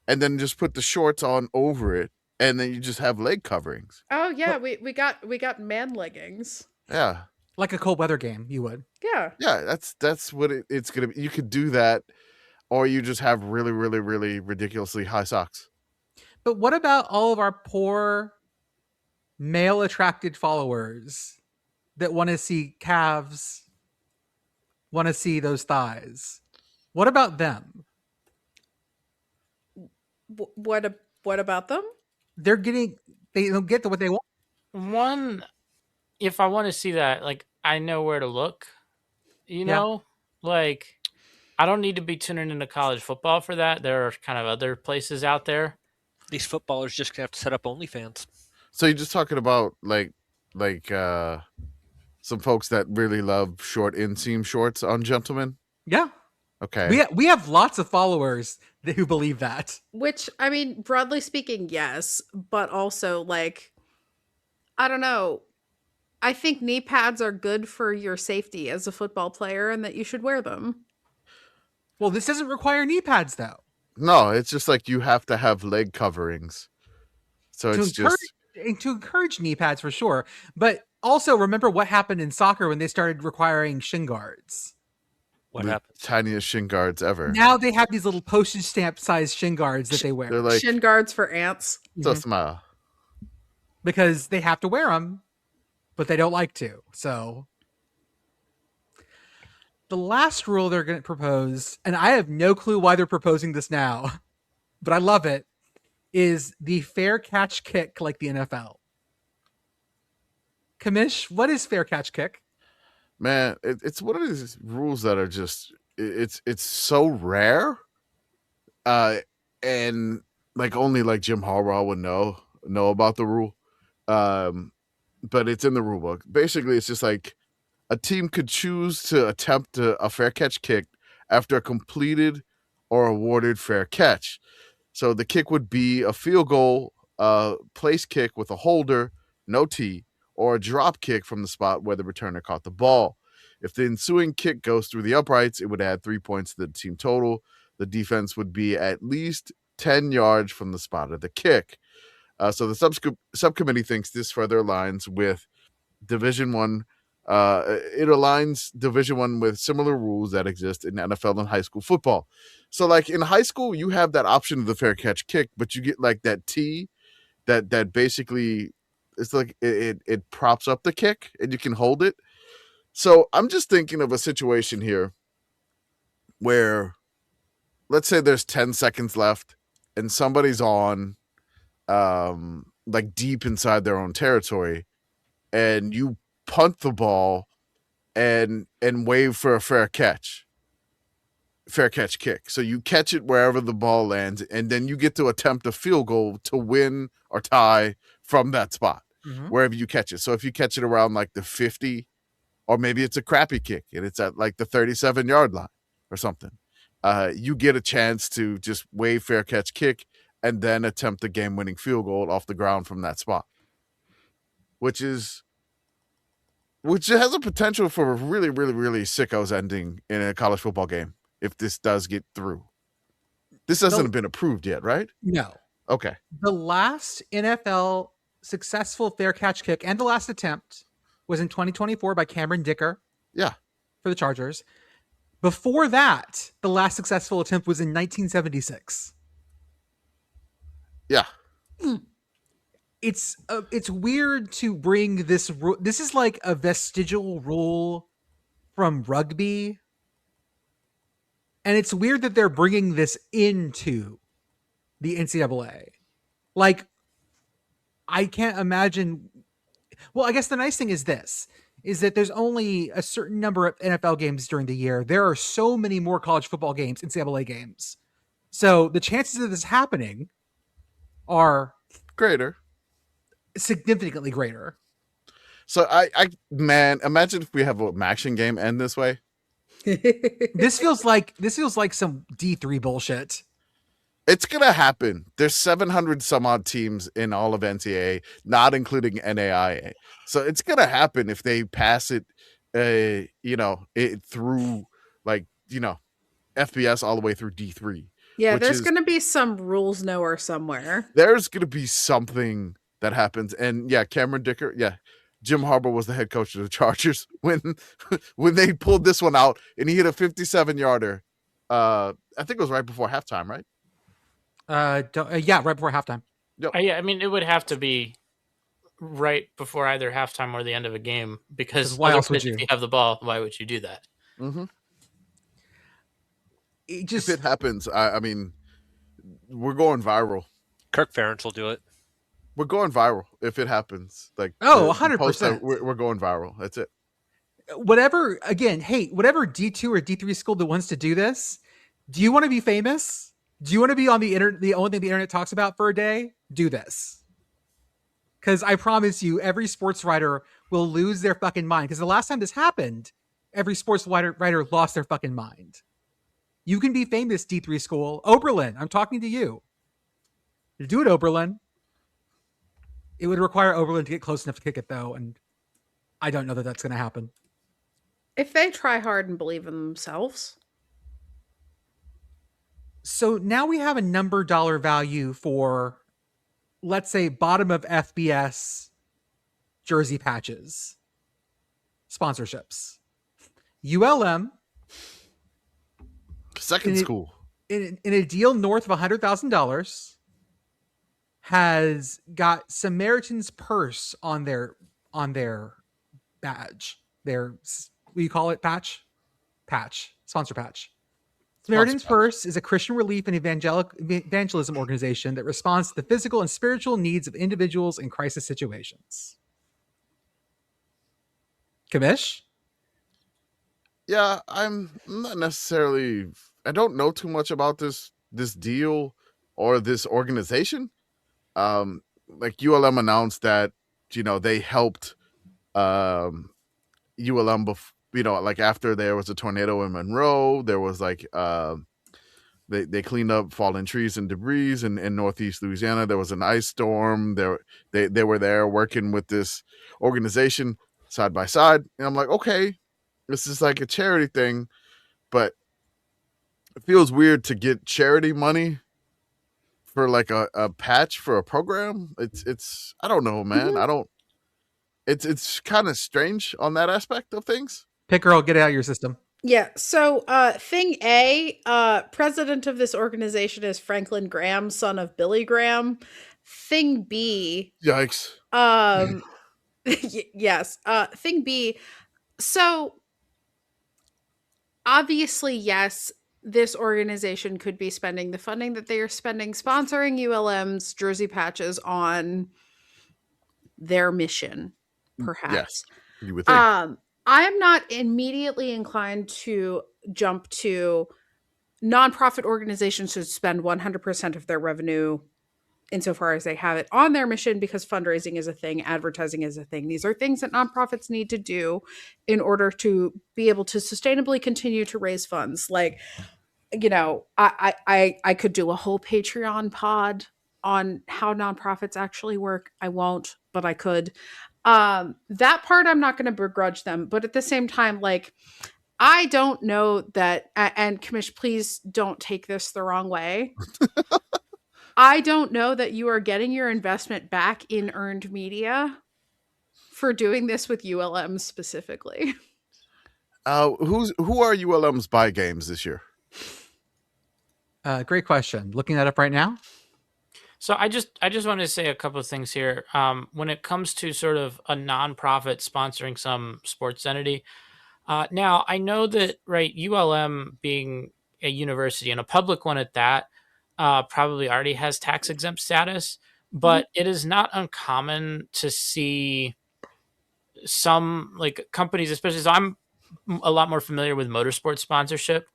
and then just put the shorts on over it, and then you just have leg coverings. Oh yeah, we got man leggings. Yeah, Like a cold weather game, you would. Yeah. yeah, that's what it's gonna be. You could do that, or you just have really, really, really ridiculously high socks. But what about all of our poor male attracted followers that want to see calves, want to see those thighs? What about them? What about them? They don't get to what they want. One, if I want to see that, like, I know where to look. You Yeah. know, like, I don't need to be tuning into college football for that. There are kind of other places out there. These footballers just gonna have to set up OnlyFans. So you're just talking about like some folks that really love short inseam shorts on gentlemen. Yeah. Okay. We have lots of followers who believe that. Which, I mean, broadly speaking, yes, but also like, I don't know. I think knee pads are good for your safety as a football player, and that you should wear them. Well, this doesn't require knee pads though. No, it's just like you have to have leg coverings. So to it's just encourage knee pads for sure. But also remember what happened in soccer when they started requiring shin guards. What the happened? tiniest shin guards ever. Now they have these little postage stamp sized shin guards that they wear. They're like, Shin guards for ants. so Mhm. smile. Because they have to wear them, but they don't like to. So the last rule they're going to propose, and I have no clue why they're proposing this now, but I love it, is the fair catch kick like the NFL. Kamish, what is fair catch kick? Man, it's one of these rules that are just it's so rare, and like only like Jim Harbaugh would know about the rule, but it's in the rule book. Basically, it's just like a team could choose to attempt a fair catch kick after a completed or awarded fair catch. So the kick would be a field goal, place kick with a holder, no tee, or a drop kick from the spot where the returner caught the ball. If the ensuing kick goes through the uprights, it would add 3 points to the team total. The defense would be at least 10 yards from the spot of the kick. So the subcommittee thinks this further aligns with Division One. It aligns Division One with similar rules that exist in NFL and high school football. So, like in high school, you have that option of the fair catch kick, but you get like that tee that basically it's like it props up the kick and you can hold it. So I'm just thinking of a situation here where, let's say there's 10 seconds left and somebody's on like deep inside their own territory, and you punt the ball and wave for a fair catch kick. So you catch it wherever the ball lands, and then you get to attempt a field goal to win or tie from that spot, wherever you catch it. So if you catch it around like the 50, or maybe it's a crappy kick and it's at like the 37-yard line or something, you get a chance to just wave fair catch kick and then attempt a game-winning field goal off the ground from that spot, which has a potential for a really, really, really sickos ending in a college football game if this does get through. This hasn't been approved yet, right? No. Okay. The last NFL successful fair catch kick and the last attempt was in 2024 by Cameron Dicker. Yeah. For the Chargers. Before that, the last successful attempt was in 1976. Yeah. It's weird to bring this rule. This is like a vestigial rule from rugby. And it's weird that they're bringing this into the NCAA. Like, I can't imagine. Well, I guess the nice thing is this, is that there's only a certain number of NFL games during the year. There are so many more college football games, NCAA games. So the chances of this happening are greater, significantly greater. So man, imagine if we have a Maction game end this way. This feels like some D3 bullshit. It's gonna happen. There's 700 some odd teams in all of NCAA, not including NAIA. So it's gonna happen if they pass it, it through FBS all the way through D3. Yeah, there's going to be some rules knower somewhere. There's going to be something that happens. And yeah, Cameron Dicker, Jim Harbaugh was the head coach of the Chargers when they pulled this one out, and he hit a 57-yarder. I think it was right before halftime, right? Right before halftime. Yep. Yeah, I mean, it would have to be right before either halftime or the end of a game, because why else would you? If you have the ball, why would you do that? Mm-hmm. If it happens, I mean, we're going viral. Kirk Ferentz will do it. We're going viral if it happens. 100%. We're going viral. That's it. Whatever D2 or D3 school that wants to do this, do you want to be famous? Do you want to be on the internet, the only thing the internet talks about for a day? Do this. Because I promise you, every sports writer will lose their fucking mind. Because the last time this happened, every sports writer lost their fucking mind. You can be famous, D3 school. Oberlin, I'm talking to you. Do it, Oberlin. It would require Oberlin to get close enough to kick it, though, and I don't know that that's going to happen. If they try hard and believe in themselves. So now we have a number dollar value for let's say bottom of FBS jersey patches sponsorships. ULM Second in a, school. in a deal north of $100,000 has got Samaritan's Purse on their badge. Their, what do you call it? Patch, sponsor patch. Samaritan's Purse is a Christian relief and evangelism organization that responds to the physical and spiritual needs of individuals in crisis situations. Kamish? Yeah, I'm not necessarily. I don't know too much about this deal or this organization. Like ULM announced that they helped ULM like after there was a tornado in Monroe, there was like they cleaned up fallen trees and debris in northeast Louisiana. There was an ice storm. They were there working with this organization side by side, and I'm like, okay, this is like a charity thing, but it feels weird to get charity money for like a patch for a program. It's I don't know, man. I don't. It's kind of strange on that aspect of things. Pick girl, get it out of your system. Yeah. So, thing A, president of this organization is Franklin Graham, son of Billy Graham. Thing B, Yikes. yes. Thing B. So, obviously, yes, this organization could be spending the funding that they are spending sponsoring ULM's jersey patches on their mission, perhaps. Yes, you would think. I'm not immediately inclined to jump to nonprofit organizations should spend 100% of their revenue insofar as they have it on their mission, because fundraising is a thing, advertising is a thing. These are things that nonprofits need to do in order to be able to sustainably continue to raise funds. Like, I could do a whole Patreon pod on how nonprofits actually work. I won't, but I could. That part I'm not going to begrudge them, but at the same time, like, I don't know that, and Kamish, please don't take this the wrong way. I don't know that you are getting your investment back in earned media for doing this with ULM specifically. Who are ULM's buy games this year? Great question. Looking that up right now. So I just wanted to say a couple of things here. When it comes to sort of a nonprofit sponsoring some sports entity, now I know that, right, ULM being a university and a public one at that, probably already has tax exempt status, but it is not uncommon to see some like companies, especially as I'm a lot more familiar with motorsport sponsorship,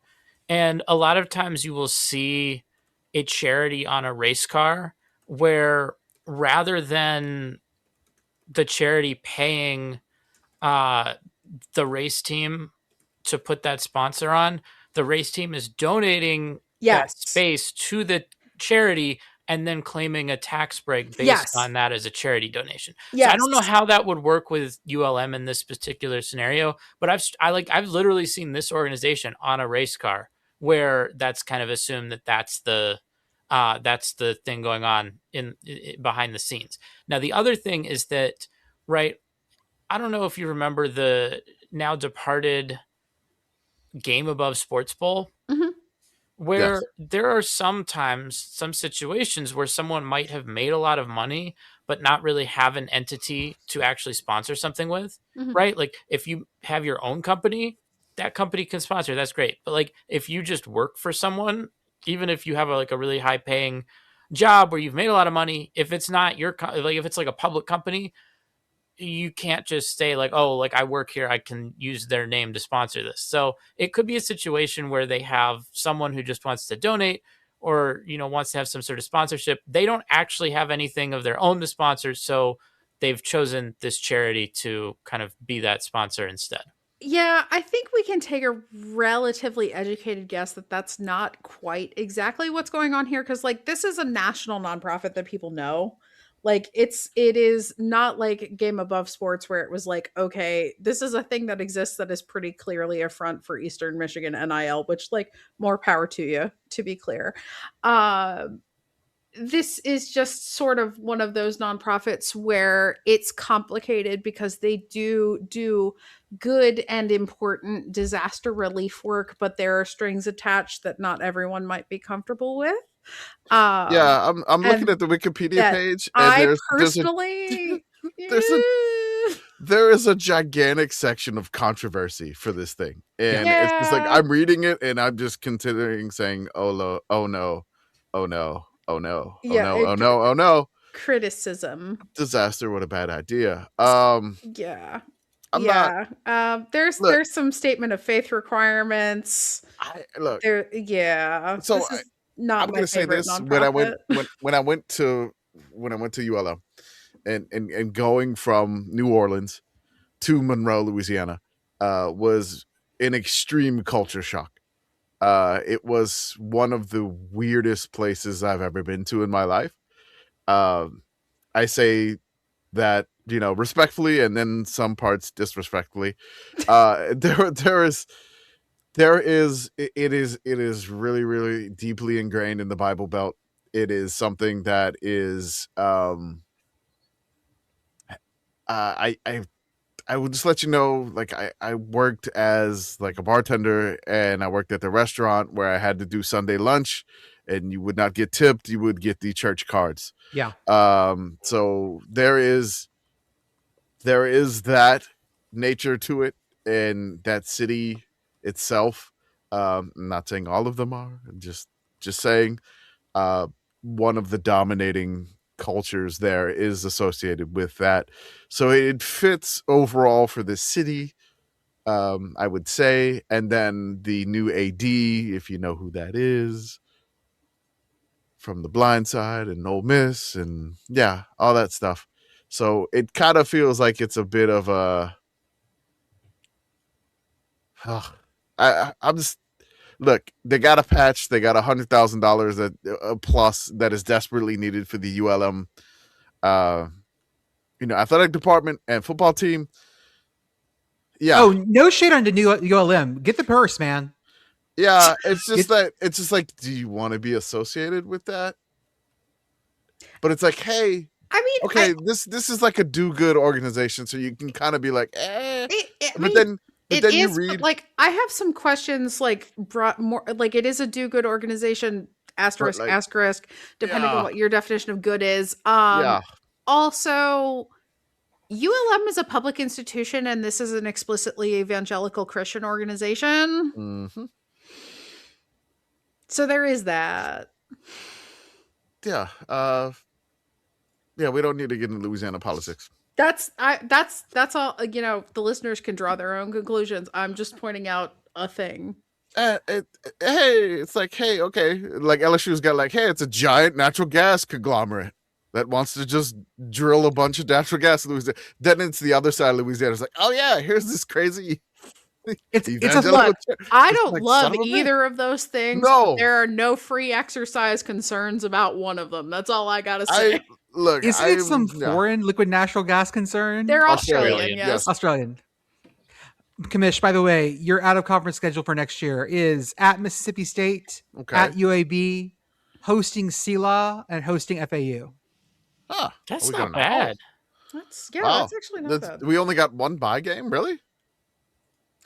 and a lot of times you will see a charity on a race car where rather than the charity paying the race team to put that sponsor on, the race team is donating that space to the charity and then claiming a tax break based on that as a charity donation. So I don't know how that would work with ULM in this particular scenario, but I've literally seen this organization on a race car where that's kind of assumed that that's the thing going on in behind the scenes. Now, the other thing is that, right, I don't know if you remember the now departed Game Above Sports Bowl, where there are sometimes some situations where someone might have made a lot of money, but not really have an entity to actually sponsor something with, right? Like if you have your own company, that company can sponsor. That's great. But like if you just work for someone, even if you have a really high paying job where you've made a lot of money, if it's not your, like if it's like a public company, you can't just say like, oh, like I work here, I can use their name to sponsor this. So it could be a situation where they have someone who just wants to donate or, wants to have some sort of sponsorship. They don't actually have anything of their own to sponsor. So they've chosen this charity to kind of be that sponsor instead. Yeah, I think we can take a relatively educated guess that that's not quite exactly what's going on here. Cause like this is a national nonprofit that people know. Like it is not like Game Above Sports where it was like, okay, this is a thing that exists that is pretty clearly a front for Eastern Michigan NIL, which like more power to you, to be clear. this is just sort of one of those nonprofits where it's complicated because they do good and important disaster relief work, but there are strings attached that not everyone might be comfortable with. Yeah, I'm looking and at the Wikipedia that page, and I there's personally, there's a eh, there is a gigantic section of controversy for this thing, and it's just like Yeah. I'm reading it and I'm just considering saying, oh no, oh no, oh no, oh no, oh Yeah, no, oh no, oh no, criticism. disaster, what a bad idea. Yeah. I'm not. There's Look, some statement of faith requirements. look. There, yeah. So This is not I'm my gonna say favorite this: when I went nonprofit. when I went to ULM, and going from New Orleans to Monroe, Louisiana, was an extreme culture shock. It was one of the weirdest places I've ever been to in my life. I say that, respectfully, and then some parts disrespectfully. It is really, really deeply ingrained in the Bible Belt. It is something that is I would just let you know, like I worked as like a bartender, and I worked at the restaurant where I had to do Sunday lunch, and you would not get tipped, you would get the church cards. Yeah. So there is that nature to it, and that city itself. I'm not saying all of them are, just saying one of the dominating cultures there is associated with that. So it fits overall for the city, I would say. And then the new AD, if you know who that is, from The Blind Side and Ole Miss, and yeah, all that stuff. So it kind of feels like it's a bit of a. I'm just look. They got a patch. They got $100,000 that plus that is desperately needed for the ULM, athletic department and football team. Yeah. Oh, no shade on the new ULM. Get the purse, man. Yeah, it's just like, do you want to be associated with that? But it's like, hey, I mean, okay, this is like a do-good organization, so you can kind of be like, I but mean, then it you is, read, but like I have some questions. Like brought more, like it is a do-good organization. Asterisk, like, asterisk, depending yeah. on what your definition of good is. Yeah. Also, ULM is a public institution, and this is an explicitly evangelical Christian organization. Mm-hmm. So there is that. Yeah. Yeah, we don't need to get into Louisiana politics. That's all. The listeners can draw their own conclusions. I'm just pointing out a thing. It's like, hey, okay, like LSU's got like, hey, it's a giant natural gas conglomerate that wants to just drill a bunch of natural gas in Louisiana. Then it's the other side of Louisiana. It's like, oh yeah, here's this crazy. It's a Look, I It's don't like, love son of a either of those things. No. But there are no free exercise concerns about one of them. That's all I gotta say. Isn't it some foreign liquid natural gas concern? They're Australian, Australian, yes. Australian. Commish, by the way, your out of conference schedule for next year is at Mississippi State, Okay. at UAB, hosting CELA, and hosting FAU. Huh. That's Are we not going to bad. Wow. That's actually not bad. We only got one bye game, really?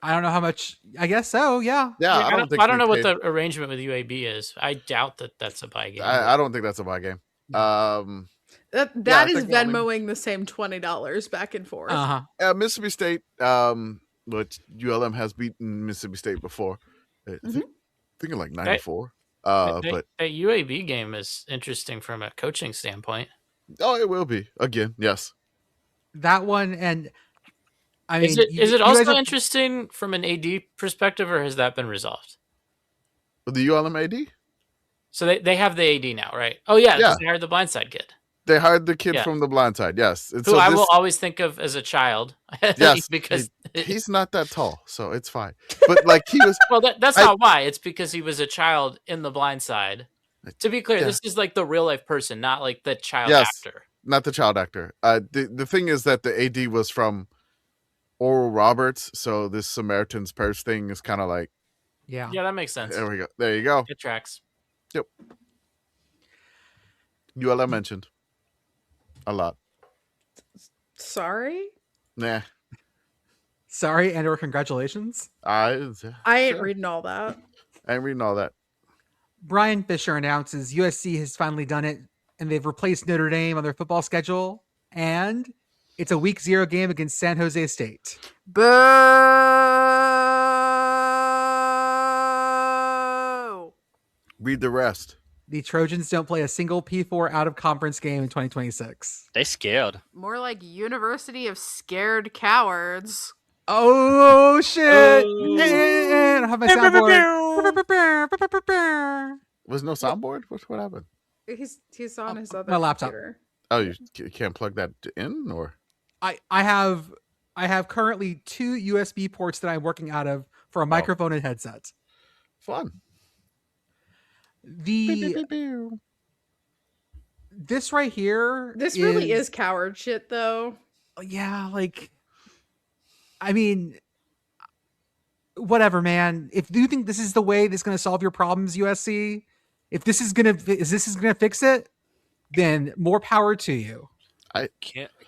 I don't know how much. I guess so. Yeah. Yeah, I don't think know we what the arrangement with UAB is. I doubt that that's a bye game. I don't think that's a bye game. That I is think Wyoming- Venmoing the same $20 back and forth. Uh-huh. Mississippi State, which ULM has beaten Mississippi State before. I think in like 94. But that UAB game is interesting from a coaching standpoint. it will be again. Yes. That one, and I mean, Is it you also guys are- interesting from an AD perspective, or has that been resolved? The ULM AD? So they have the AD now, right? Oh yeah, Yeah. they hired the blindside kid, They hired the kid Yeah. from The Blind Side. Yes. And who so I this- will always think of as a child. Yes, because he's not that tall, so it's fine. But like he was. well, that's not why. It's because he was a child in the Blind Side. To be clear, Yeah. this is like the real life person, not like the child Yes. actor. Not the child actor. The thing is that the AD was from Oral Roberts, so this Samaritan's Purse thing is kind of like, yeah. Yeah, that makes sense. there we go. There you go. It tracks. Yep. ULM mentioned a lot. Sorry, Nah, Sorry and or congratulations. I ain't sure. reading all that. I ain't reading all that. Brian Fisher announces USC has finally done it, and they've replaced Notre Dame on their football schedule, and it's a Week 0 game against San Jose State. Boo! Read the rest. The Trojans don't play a single P4 out of conference game in 2026. They scared. More like University of Scared Cowards. Oh shit! Oh. And I have my soundboard. Was no soundboard? What happened? He's on his other my laptop. computer. Oh, you can't plug that in, or I have currently 2 USB ports that I'm working out of for a microphone and headset. fun. This right here. This really is coward shit, though. Yeah, like, I mean, whatever, man. If you think this is the way that's going to solve your problems, USC, if this is gonna fix it, then more power to you.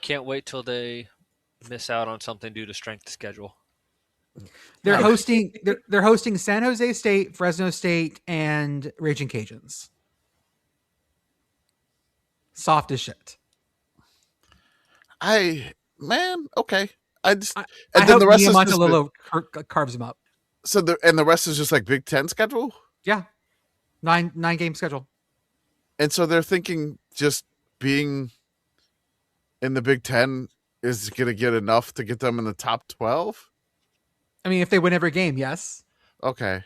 Can't wait till they miss out on something due to strength of schedule. They're hosting they're hosting San Jose State, Fresno State, and Raging Cajuns. Soft as shit. Okay. I just I and then hope the rest is just Montalillo carves him up. the rest is just like Big Ten schedule, Yeah, 9 game schedule. and so they're thinking just being in the Big Ten is going to get enough to get them in the top 12. I mean, if they win every game, yes. Okay.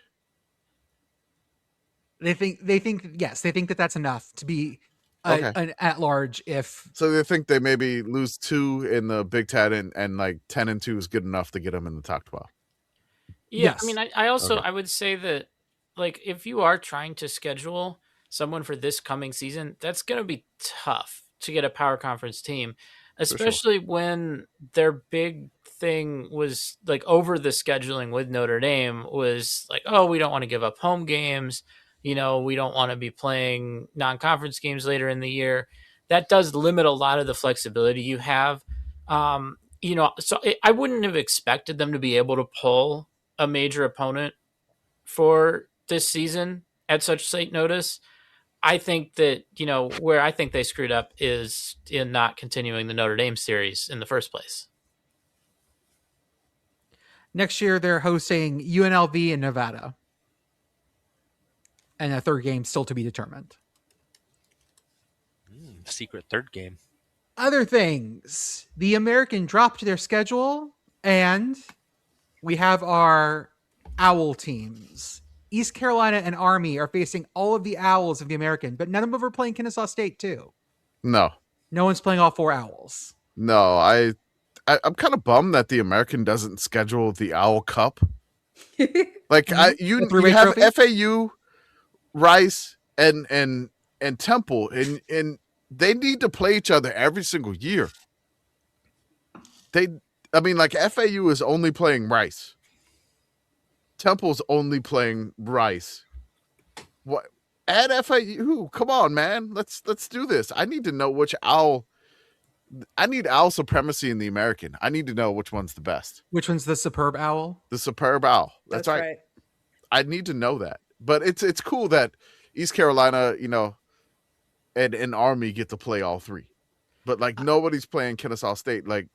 They think that that's enough to be Okay. an at large. If So they think they maybe lose 2 in the Big Ten and like 10-2 is good enough to get them in the top 12. Yeah, Yes. I mean, I also Okay. I would say that, like, if you are trying to schedule someone for this coming season, that's going to be tough to get a power conference team, especially when their big thing was like over the scheduling with Notre Dame was like, oh, we don't want to give up home games. We don't want to be playing non-conference games later in the year. That does limit a lot of the flexibility you have. I wouldn't have expected them to be able to pull a major opponent for this season at such late notice. I think that, where I think they screwed up is in not continuing the Notre Dame series in the first place. next year they're hosting UNLV in Nevada, and a third game still to be determined. Secret third game. Other things, the American dropped their schedule, and we have our Owl teams. East Carolina and Army are facing all of the Owls of the American, but none of them are playing Kennesaw State too. No. No one's playing all 4 Owls. No, I'm kind of bummed that the American doesn't schedule the Owl Cup. Like The you three-way have trophy? FAU, Rice, and Temple, and they need to play each other every single year. FAU is only playing Rice. Temple's only playing Rice. What? Add FAU. Come on, man. Let's do this. I need to know which Owl. I need Owl supremacy in the American. I need to know which one's the best. Which one's the superb Owl? The superb Owl. That's right. I need to know that. But it's cool that East Carolina, and Army get to play all 3. But like nobody's playing Kennesaw State. Like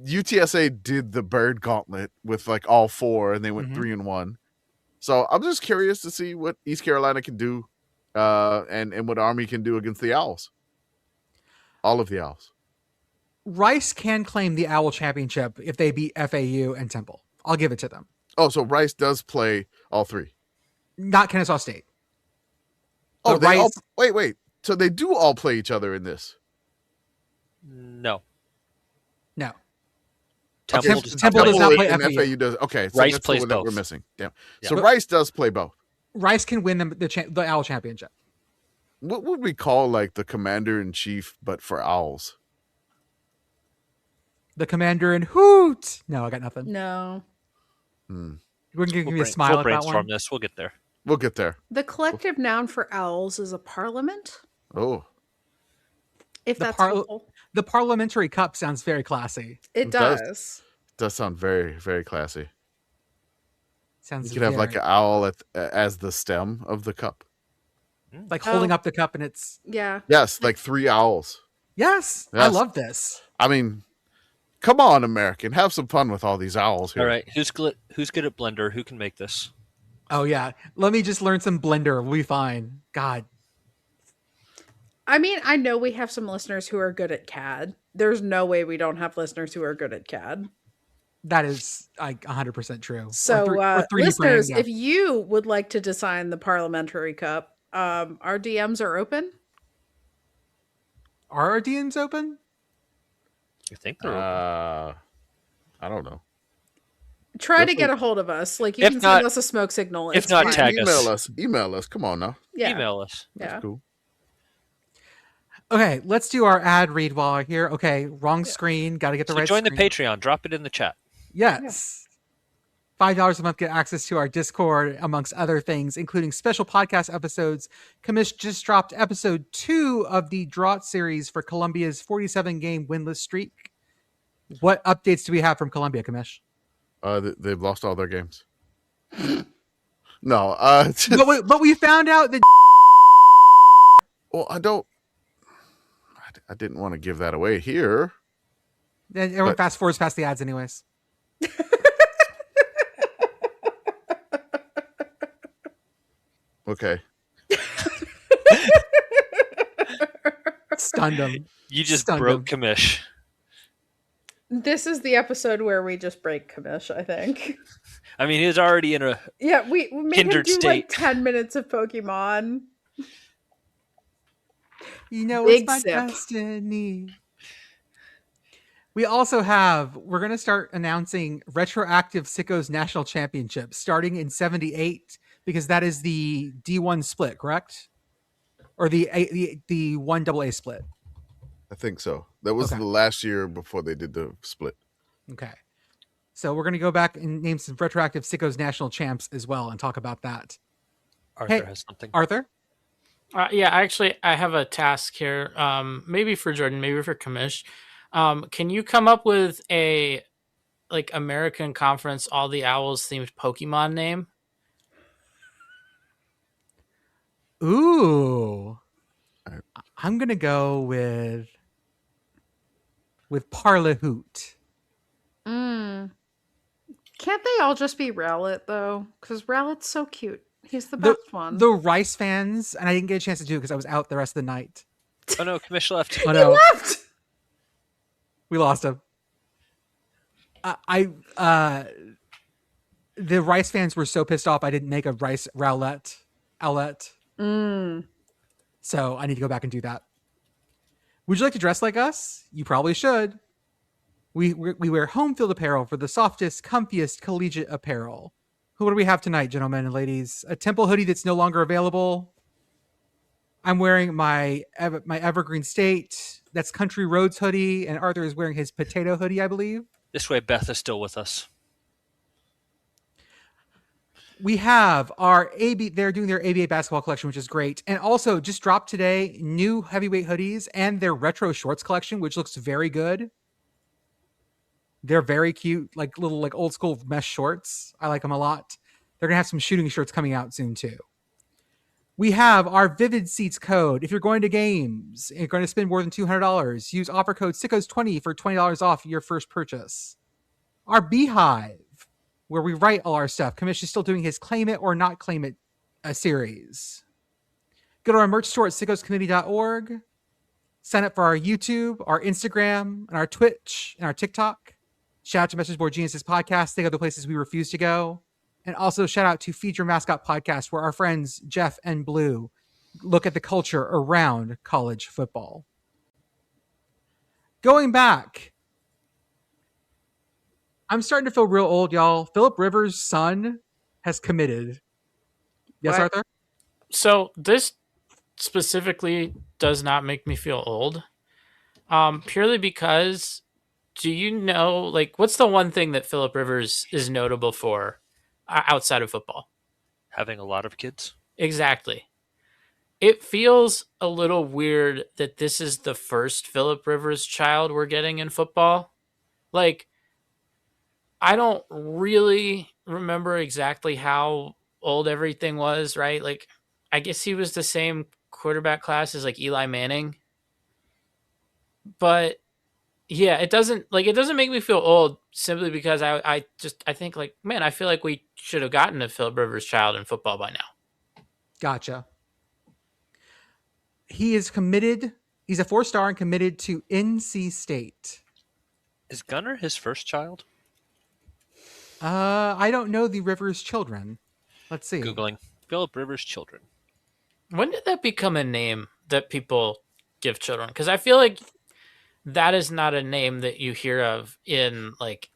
UTSA did the Bird Gauntlet with like all 4, and they went 3-1. So I'm just curious to see what East Carolina can do, and what Army can do against the Owls. All of the Owls. Rice can claim the Owl Championship if they beat FAU and Temple. I'll give it to them. Oh, so Rice does play all 3. Not Kennesaw State. Oh, But wait. So they do all play each other in this. No. No. Temple Temple does not play and FAU. FAU does. Okay, so Rice that's plays the one that both. we're missing. Damn. Yeah. So But- Rice does play both. Rice can win the Owl Championship. What would we call like the commander in chief, but for owls? The commander in Hoot. No, I got nothing. No. We're going to give me a We'll smile at that brainstorm one. this. We'll get there. We'll get there. The collective noun for owls is a parliament. Oh, If The that's par- helpful. The Parliamentary Cup sounds very classy. It It does. does. does sound very, very classy. You Sounds could have like very- an owl as the stem of the cup. like holding Oh. up the cup and it's Yeah. Yes, like 3 owls. yes, I Yes. love this. I mean, come on, American, have some fun with all these owls here. All right, who's good at Blender? Who can make this? Oh yeah, let me just learn some Blender. We'll be fine. God, I mean, I know we have some listeners who are good at CAD. There's no way we don't have listeners who are good at CAD. that is like 100% true. So, or 3D listeners, printing, yeah. if you would like to design the Parliamentary Cup, our DMs are open. Are our DMs open? You think they're open? I don't know. Try to Definitely. get a hold of us. Like you If can not- send us a smoke signal. if It's not, fine. tag us. Email us. Come on now. Yeah. Email us. Yeah. That's cool. Okay, let's do our ad read while we're here. Okay, wrong screen. Got to get the So right join screen. the Patreon. Drop it in the chat. Yes. $5 a month, get access to our Discord, amongst other things, including special podcast episodes. Kamish just dropped episode 2 of the Drought series for Colombia's 47-game winless streak. What updates do we have from Colombia, Kamish? They've lost all their games. No, but we found out that well, I didn't want to give that away here. then everyone But- fast forwards past the ads anyways. Okay. Stunned them. You just Stunned broke him. Kamish. This is the episode where we just break Kamish, I think. I mean, he was already in a. Yeah, we made him Kindred do like state. 10 minutes of Pokemon. You know, Big it's my sip. destiny. We're going to start announcing retroactive Sickos National Championship starting in 78 because that is the D1 split, correct? Or the 1AA split. I think so. That was Okay. the last year before they did the split. Okay. So we're going to go back and name some retroactive Sickos National Champs as well and talk about that. Arthur Hey. has something. Arthur? Yeah, actually, I have a task here. Maybe for Jordan, maybe for Kamish. Can you come up with a like American Conference All the Owls themed Pokemon name? Ooh. Alright. I'm going to go with Parlahoot. Mm. Can't they all just be Rowlet, though? Because Rowlet's so cute. He's the The- best one. The Rice fans, and I didn't get a chance to do it because I was out the rest of the night. Oh no, Kamish left. Oh He no, left! we lost him. The Rice fans were so pissed off I didn't make a Rice Rowlet outlet. Mm. So I need to go back and do that. Would you like to dress like us? You probably should. We wear home field apparel for the softest, comfiest collegiate apparel. What do we have tonight, gentlemen and ladies? A Temple hoodie that's no longer available. I'm wearing my Evergreen State. That's Country Roads hoodie, and Arthur is wearing his potato hoodie, I believe. This way, Beth is still with us. We have our AB. They're doing their ABA basketball collection, which is great, and also just dropped today new heavyweight hoodies and their retro shorts collection, which looks very good. They're very cute, like little like old school mesh shorts. I like them a lot. They're gonna have some shooting shirts coming out soon too. We have our Vivid Seats code. If you're going to games and you're going to spend more than $200, use offer code SICKOS20 for $20 off your first purchase. Our Beehive, where we write all our stuff. Kamish is still doing his Claim It or Not Claim It series. Go to our merch store at sickoscommittee.org. Sign up for our YouTube, our Instagram, and our Twitch, and our TikTok. Shout out to Message Board Geniuses podcast. They go the places we refuse to go. And also shout out to Feed Your Mascot podcast, where our friends Jeff and Blue look at the culture around college football. Going back, I'm starting to feel real old, y'all. Philip Rivers' son has committed. Yes, What? Arthur? So this specifically does not make me feel old. Purely because, do you know, like, what's the one thing that Philip Rivers is notable for outside of football? Having a lot of kids. Exactly. It feels a little weird that this is the first Philip Rivers child we're getting in football. Like, I don't really remember exactly how old everything was, right? Like, I guess he was the same quarterback class as like Eli Manning. But yeah, it doesn't make me feel old simply because I think like, man, I feel like we should have gotten a Philip Rivers child in football by now. Gotcha. He is committed. He's a 4-star and committed to NC State. Is Gunner his first child? I don't know the Rivers children. Let's see. Googling Philip Rivers children. When did that become a name that people give children? Because I feel like that is not a name that you hear of in like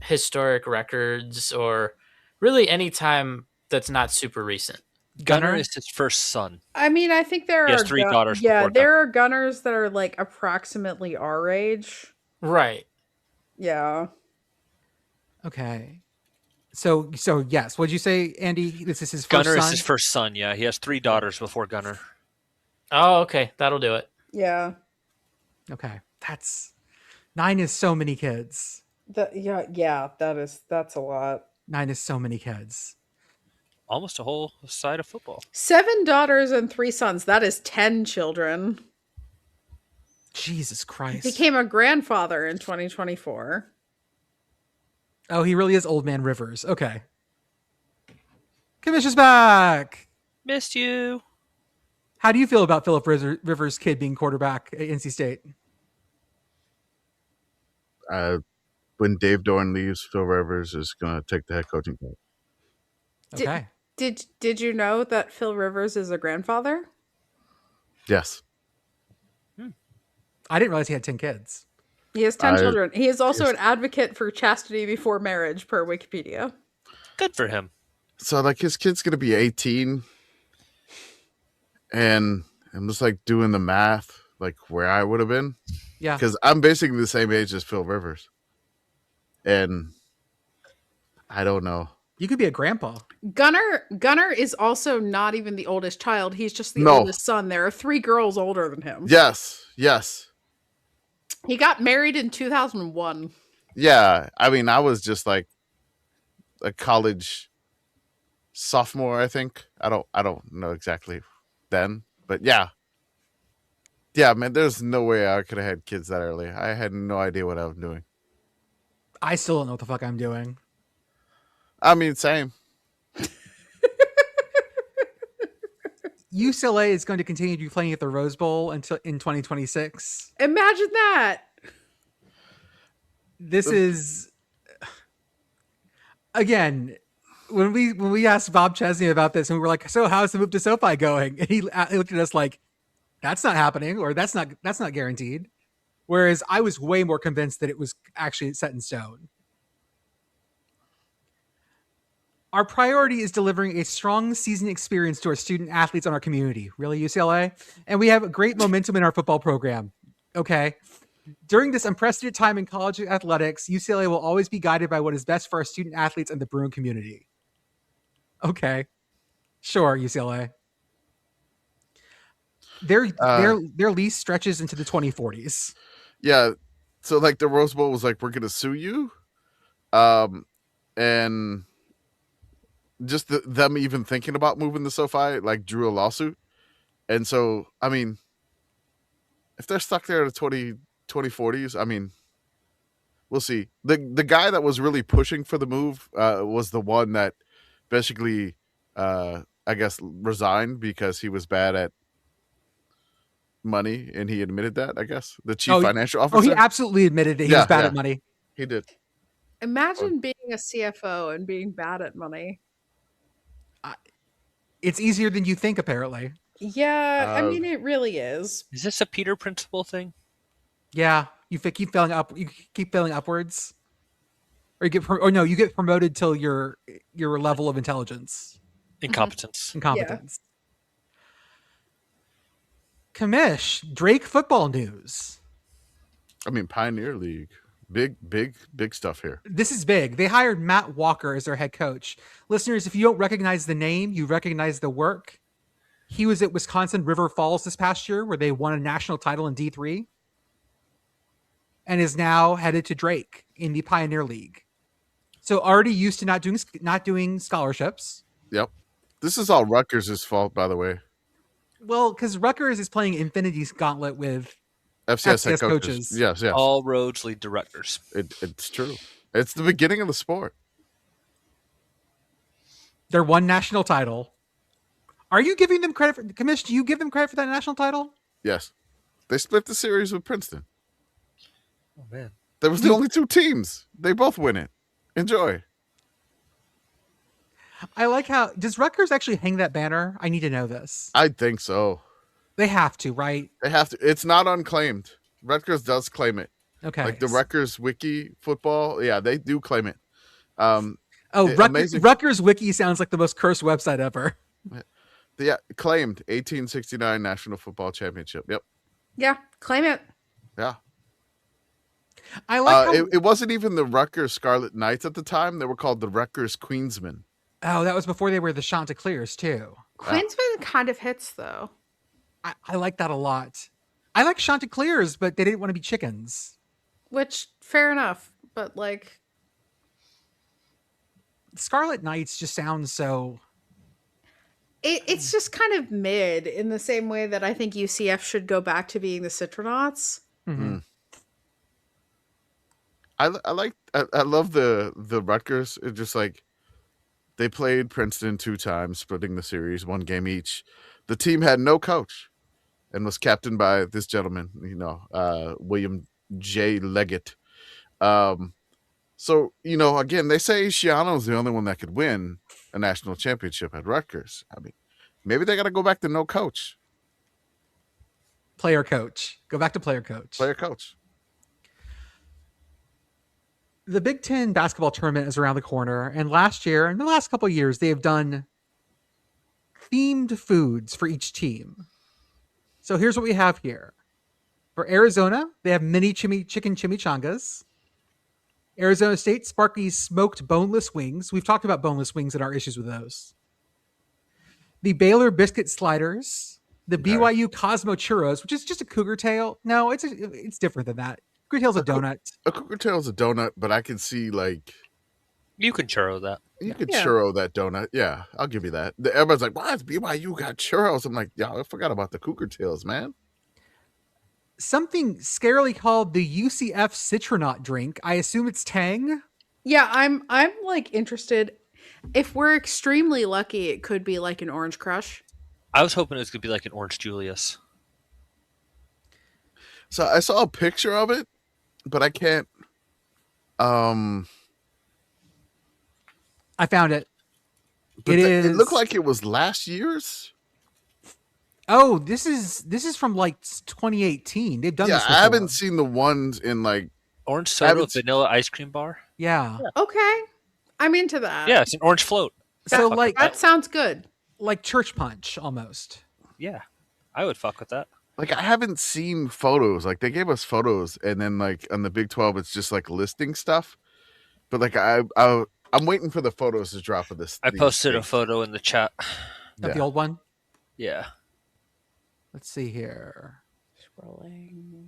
historic records or really any time that's not super recent. Gunner Gunner? is his first son. I mean, I think there He has are 3 daughters Yeah, before there are gunners that are like approximately our age. Right. Yeah. Okay. So yes. What'd you say, Andy? This is his first Gunner son? is his first son. Yeah, he has 3 daughters before Gunner. Oh, okay. That'll do it. Yeah. Okay. That's 9 is so many kids. That's a lot. 9 is so many kids. Almost a whole side of football. 7 daughters and 3 sons. That is 10 children. Jesus Christ. Became a grandfather in 2024. Oh, he really is Old Man Rivers. Okay. Commission's back. Missed you. How do you feel about Philip Rivers' kid being quarterback at NC State? When Dave Dorn leaves, Phil Rivers is going to take the head coaching job. Okay. Did you know that Phil Rivers is a grandfather? Yes. I didn't realize he had 10 kids. He has 10 I- children. He is also an advocate for chastity before marriage, per Wikipedia. Good for him. So like his kid's going to be 18, and I'm just like doing the math, like where I would have been, Yeah. because I'm basically the same age as Phil Rivers, and I don't know. You could be a grandpa. Gunner is also not even the oldest child. He's just the No. oldest son. There are 3 girls older than him. Yes. He got married in 2001. Yeah. I mean, I was just like a college sophomore, I think. I don't know exactly then, but yeah, man. There's no way I could have had kids that early. I had no idea what I was doing. I still don't know what the fuck I'm doing. I mean, same. UCLA is going to continue to be playing at the Rose Bowl until in 2026. Imagine that. This is again when we asked Bob Chesney about this, and we were like, "So how's the move to SoFi going?" And he looked at us like, "That's not happening, or that's not guaranteed." Whereas I was way more convinced that it was actually set in stone. Our priority is delivering a strong season experience to our student athletes and our community. Really, UCLA? And we have great momentum in our football program. Okay. During this unprecedented time in college athletics, UCLA will always be guided by what is best for our student athletes and the Bruin community. Okay. Sure, UCLA. Their lease stretches into the 2040s. Yeah. So like the Rose Bowl was like, we're gonna sue you, and just them even thinking about moving the SoFi like drew a lawsuit. And so, I mean, if they're stuck there in the 2040s, I mean, we'll see. The guy that was really pushing for the move was the one that basically, I guess, resigned because he was bad at money, and he admitted that, I guess. The chief financial officer. Oh, he absolutely admitted that he was bad at money. He did. Imagine being a CFO and being bad at money. It's easier than you think, apparently. Yeah, I mean, it really is. Is this a Peter Principle thing? Yeah, you keep failing up. You keep failing upwards, or you get promoted till your level of intelligence, Incompetence. incompetence. Commish, Drake football news. I mean, Pioneer League. Big stuff here. This is big. They hired Matt Walker as their head coach. Listeners, if you don't recognize the name, you recognize the work. He was at Wisconsin River Falls this past year, where they won a national title in D3, and is now headed to Drake in the Pioneer League. So already used to not doing scholarships. Yep. This is all Rutgers' fault, by the way. Well, because Rutgers is playing Infinity's Gauntlet with FCS head FCS coaches. coaches. Yes. All roads lead to Rutgers. It's true. It's the beginning of the sport. their one national title. Are you giving them credit for Commish? Do you give them credit for that national title? Yes. They split the series with Princeton. Oh man. There was the only two teams. They both win it. Enjoy. I like how does Rutgers actually hang that banner? I need to know this. I think so. They have to, right? They have to. It's not unclaimed. Rutgers does claim it. Okay. Like the Rutgers Wiki football. Yeah, they do claim it. Amazing. Rutgers Wiki sounds like the most cursed website ever. Yeah, claimed 1869 National Football Championship. Yep. Yeah, claim it. Yeah. I like how, it wasn't even the Rutgers Scarlet Knights at the time. They were called the Rutgers Queensmen. oh, that was before they were the Chanticleers too. Queensman kind of hits though. I like that a lot. I like Chanticleers, but they didn't want to be chickens. Which fair enough, but like Scarlet Knights just sounds so. it's just kind of mid in the same way that I think UCF should go back to being the Citronauts. Mhm. I love the Rutgers. It's just like they played Princeton 2 times, splitting the series, 1 game each. The team had no coach and was captained by this gentleman, William J. Leggett. So, again, they say Shiano's the only one that could win a national championship at Rutgers. I mean, maybe they got to go back to no coach. Player coach. Go back to player coach. Player coach. The Big Ten basketball tournament is around the corner, and last year and the last couple of years, they have done themed foods for each team. So here's what we have here. For Arizona, they have mini chicken chimichangas. Arizona State, Sparky's smoked boneless wings. We've talked about boneless wings and our issues with those. The Baylor biscuit sliders. The BYU Cosmo churros, which is just a cougar tail. No, it's different than that. Cougar tail's a donut. A cougar tail is a donut, but I can see You can churro that. you could Yeah. churro that donut. Yeah, I'll give you that. Everybody's like, why is BYU got churros? I'm like, yeah, I forgot about the cougar tails, man. Something scarily called the UCF Citronaut drink. I assume it's Tang. Yeah, I'm like interested. If we're extremely lucky, it could be like an Orange Crush. I was hoping it was gonna be like an Orange Julius. So I saw a picture of it, but I can't. I found it. But It it looked is- like it was last year's. Oh, this is from like 2018. They've done Yeah, this I before. haven't seen the ones in like. Orange I soda haven't with se- vanilla ice cream bar. Yeah. Okay, I'm into that. Yeah, it's an orange float. So fuck like with that sounds good. church punch almost. Yeah, I would fuck with that. Like I haven't seen photos. Like they gave us photos, and then like on the Big 12, it's just like listing stuff. But like I'm waiting for the photos to drop of this. I these posted a things. photo in the chat. Of Yeah. the old one. Yeah. Let's see here. Scrolling.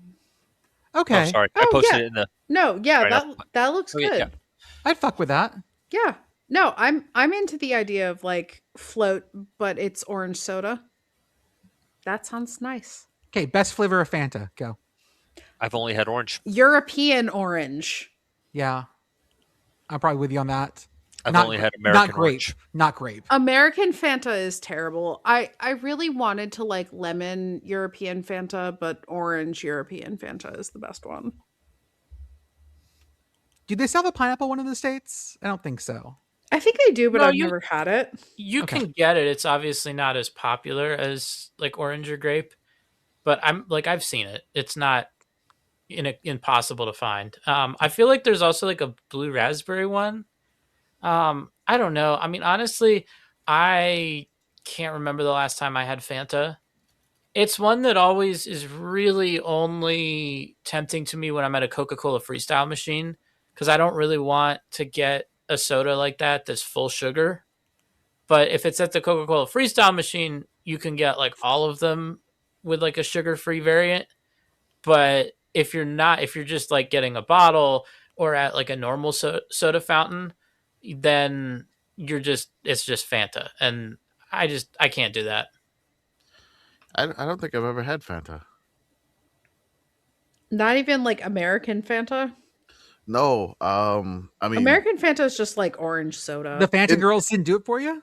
Okay. Oh, sorry. I Oh, posted yeah. it in the. No, yeah, Right that looks Oh, yeah, good. yeah. I'd fuck with that. Yeah. No, I'm into the idea of like float, but it's orange soda. That sounds nice. Okay, best flavor of Fanta. Go. I've only had orange. European orange. Yeah. I'm probably with you on that. I've Not only gra- had American not grape. orange. Not grape. American Fanta is terrible. I really wanted to like lemon European Fanta, but orange European Fanta is the best one. Do they sell the pineapple one in the States? I don't think so. I think they do, but No, I've you- never had it. You Okay. can get it. It's obviously not as popular as like orange or grape, but I've seen it. It's not impossible to find. I feel like there's also like a blue raspberry one. I don't know. I mean, honestly, I can't remember the last time I had Fanta. It's one that always is really only tempting to me when I'm at a Coca-Cola Freestyle machine because I don't really want to get a soda like that that's full sugar. But if it's at the Coca-Cola Freestyle machine, you can get like all of them with like a sugar-free variant. But if you're just like getting a bottle or at like a normal soda fountain, then it's just Fanta, and I can't do that. I don't think I've ever had Fanta. Not even like American Fanta. No, I mean, American Fanta is just like orange soda. The Fanta in- girls didn't do it for you?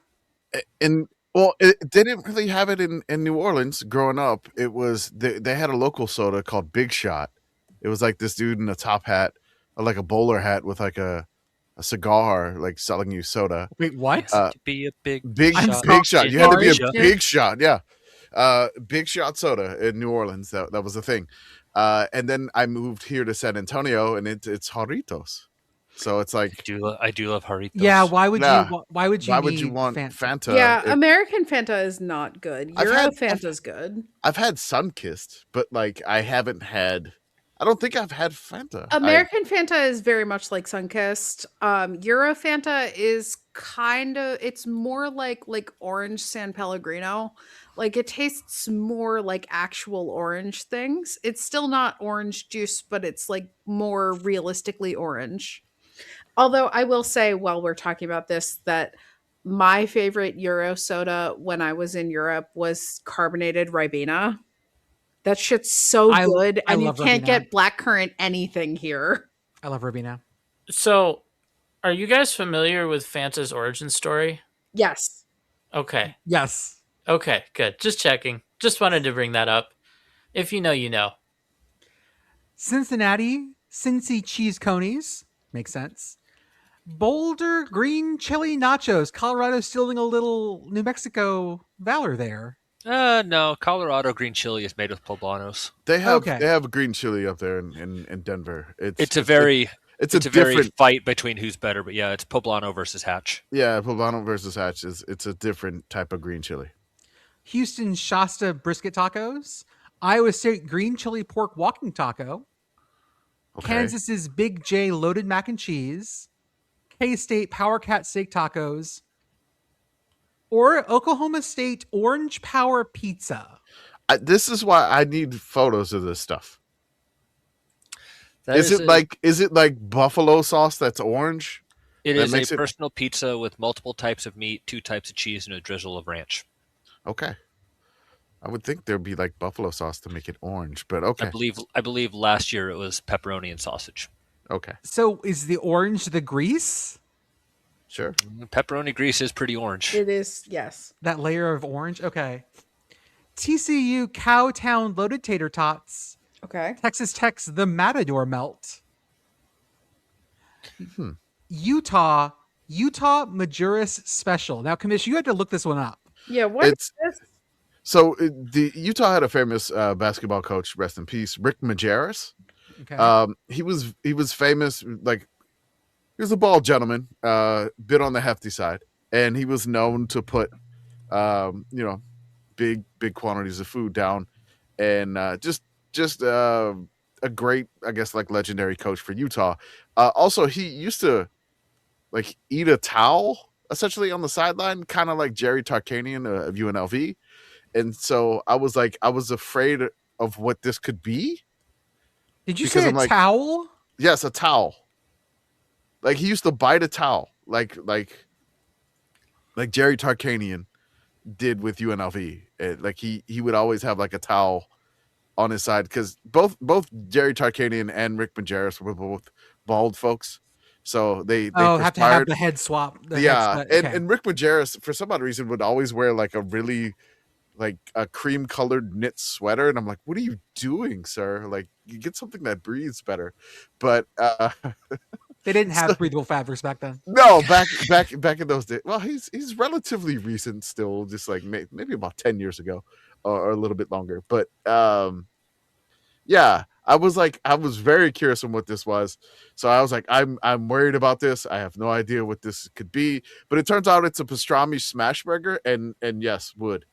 it didn't really have it in New Orleans growing up. It was they had a local soda called Big Shot. It was like this dude in a top hat, or like a bowler hat with like a cigar, like selling you soda. Wait, what? To be a big Big shot. big shot. You had to be a Sorry. big shot, yeah. Big Shot soda in New Orleans. That was the thing. And then I moved here to San Antonio, and it's Jarritos. So it's like, I do love Jarritos. Yeah, why would Nah. you why would you why would you need want Fanta? Fanta? Yeah, It- American Fanta is not good. I've Euro had- Fanta's good. I've had Sunkissed, but like I haven't had. I don't think I've had Fanta. American Fanta is very much like Sunkist. Euro Fanta is it's more like orange San Pellegrino. Like it tastes more like actual orange things. It's still not orange juice, but it's like more realistically orange. Although I will say while we're talking about this that my favorite Euro soda when I was in Europe was carbonated Ribena. That shit's so I- good, I and you love can't Ribena. get blackcurrant anything here. I love Ribena. So, are you guys familiar with Fanta's origin story? Yes. Okay. Yes. Okay, good. Just checking. Just wanted to bring that up. If you know, you know. Cincinnati, Cincy cheese conies. Makes sense. Boulder green chili nachos. Colorado stealing a little New Mexico valor there. No, Colorado green chili is made with poblanos. They have Okay. they have green chili up there in Denver. It's a very it's it's a a very different fight between who's better, but yeah, it's poblano versus Hatch. yeah. Poblano versus Hatch it's a different type of green chili. Houston Shasta brisket tacos. Iowa State green chili pork walking taco. Okay. Kansas's Big J loaded mac and cheese. K-State Power Cat steak tacos. Or Oklahoma State Orange Power Pizza. This is why I need photos of this stuff. That Is it like buffalo sauce that's orange? It that is a makes it- personal pizza with multiple types of meat, 2 types of cheese, and a drizzle of ranch. Okay. I would think there'd be like buffalo sauce to make it orange, but okay. I believe last year it was pepperoni and sausage. Okay. So is the orange the grease? Sure. Pepperoni grease is pretty orange. It is, yes. That layer of orange? Okay. TCU Cowtown loaded tater tots. Okay. Texas Tech's The Matador Melt. Hmm. Utah Majuris Special. Now, Commish, you had to look this one up. Yeah, what is It's this? so the Utah had a famous basketball coach, rest in peace, Rick Majerus. Okay. He was famous, like he was a bald gentleman, bit on the hefty side, and he was known to put big quantities of food down, and just a great, I guess, like legendary coach for Utah. Also, he used to like eat a towel essentially on the sideline, kind of like Jerry Tarkanian of UNLV, and so I was afraid of what this could be. Did you because say a I'm like- towel? Yes, a towel. Like he used to bite a towel, like Jerry Tarkanian did with UNLV. Like he would always have like a towel on his side because both Jerry Tarkanian and Rick Majerus were both bald folks, so they Have to have perspired. the head swap. the head Yeah, split. and, Okay. and Rick Majerus for some odd reason would always wear like a really like a cream colored knit sweater, and I'm like, what are you doing, sir? Like you get something that breathes better. But They didn't have breathable fabrics back then. no, back in those days. Well, he's relatively recent still, just like maybe about 10 years ago or a little bit longer. But yeah, I was very curious on what this was. So I was like, I'm worried about this. I have no idea what this could be. But it turns out it's a pastrami smash burger, and yes, would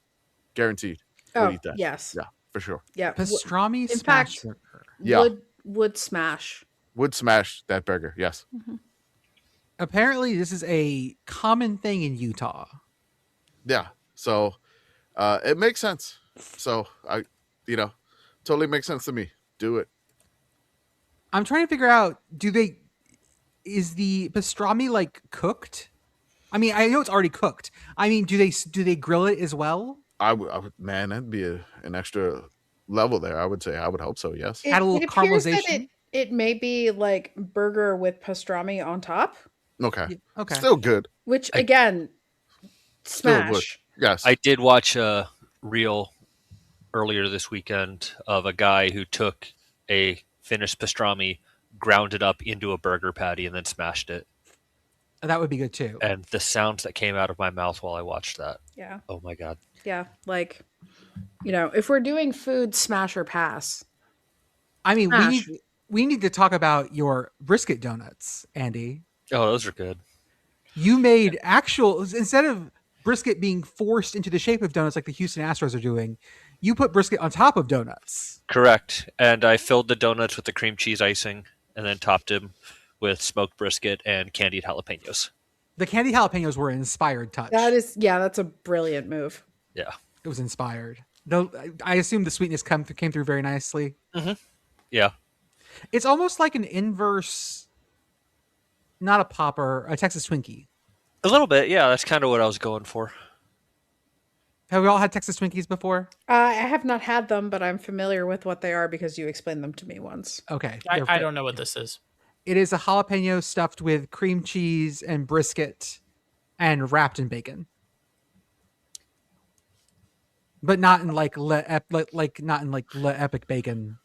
guaranteed would Oh, eat that. yes. Yeah, for sure. Yeah. Pastrami in smash fact- burger. Yeah. Would smash. Would smash that burger. Yes. Apparently, this is a common thing in Utah. Yeah. So It makes sense. So totally makes sense to me. Do it. I'm trying to figure out, is the pastrami like cooked? I mean, I know it's already cooked. I mean, do they grill it as well? I would, man, that'd be an extra level there. I would say, I would hope so. Yes. Add a little it appears that caramelization? it may be like burger with pastrami on top, Okay. Okay. Still good. which I- again, Still good. smash. Yes. I did watch a reel earlier this weekend of a guy who took a finished pastrami, ground it up into a burger patty, and then smashed it. That would be good too. And the sounds that came out of my mouth while I watched that. Yeah, Oh my god. yeah. Like, if we're doing food, smash or pass. I mean, Smash. we need to talk about your brisket donuts, Andy. Oh, those are good. You made instead of brisket being forced into the shape of donuts like the Houston Astros are doing, you put brisket on top of donuts. Correct. And I filled the donuts with the cream cheese icing and then topped them with smoked brisket and candied jalapenos. The candy jalapenos were an inspired touch. That's a brilliant move. Yeah. It was inspired. Though I assume the sweetness came through very nicely. Yeah. It's almost like an inverse, not a popper, a Texas Twinkie. A little bit. Yeah, that's kind of what I was going for. Have we all had Texas Twinkies before? I have not had them, but I'm familiar with what they are because you explained them to me once. Okay. I don't know what this is. It is a jalapeno stuffed with cream cheese and brisket and wrapped in bacon. But not in like not in like Le Epic bacon.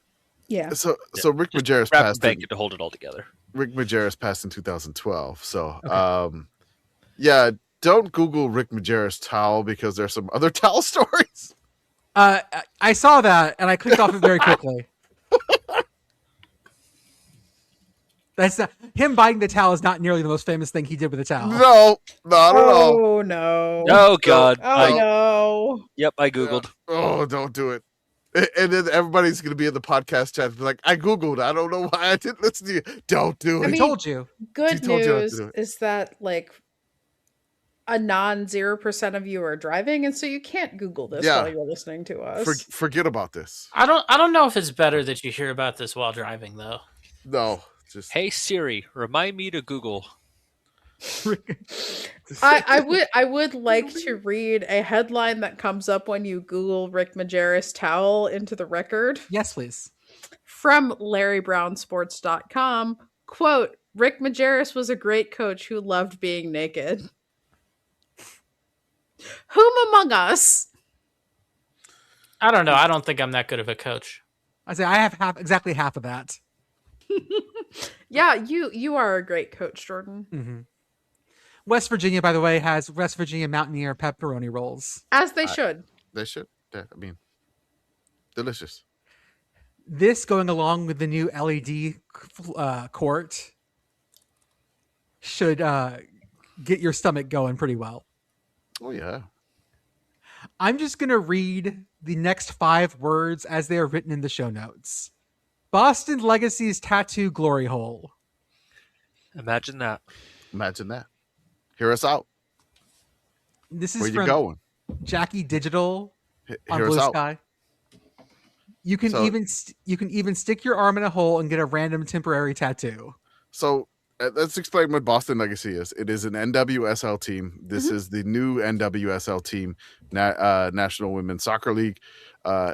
Yeah. So Rick Just Majerus wrap passed. bacon to hold it all together. Rick Majerus passed in 2012. So, Okay. yeah, don't Google Rick Majerus towel because there's some other towel stories. I saw that and I clicked off it very quickly. That's not, him biting the towel is not nearly the most famous thing he did with a towel. No, not at all. Oh no. Oh god. Oh no. Yep, I googled. Oh, don't do it. And then everybody's going to be in the podcast chat and be like, I Googled. I don't know why I didn't listen to you. Don't do it. I mean- told you. Good told you not to news do it. is that like a non 0% of you are driving, and so you can't Google this Yeah. while you're listening to us. Forget about this. I don't know if it's better that you hear about this while driving though. No, just Hey Siri, remind me to Google. I would like to read a headline that comes up when you Google Rick Majerus towel into the record Yes, please. from LarryBrownSports.com. Quote, Rick Majerus was a great coach who loved being naked. Whom among us? I don't know. I don't think I'm that good of a coach. I say I have exactly half of that. Yeah, you are a great coach, Jordan. Mm-hmm. West Virginia, by the way, has West Virginia Mountaineer pepperoni rolls. As they should. they should. I mean, delicious. This going along with the new LED court should get your stomach going pretty well. Oh yeah. I'm just going to read the next 5 words as they are written in the show notes. Boston Legacy's tattoo glory hole. Imagine that. Imagine that. Hear us out. This is Where you from going? Jackie Digital on Hear us Blue out. Sky. You can So- even stick your arm in a hole and get a random temporary tattoo. So let's explain what Boston Legacy is. It is an NWSL team. This is the new NWSL team, National Women's Soccer League,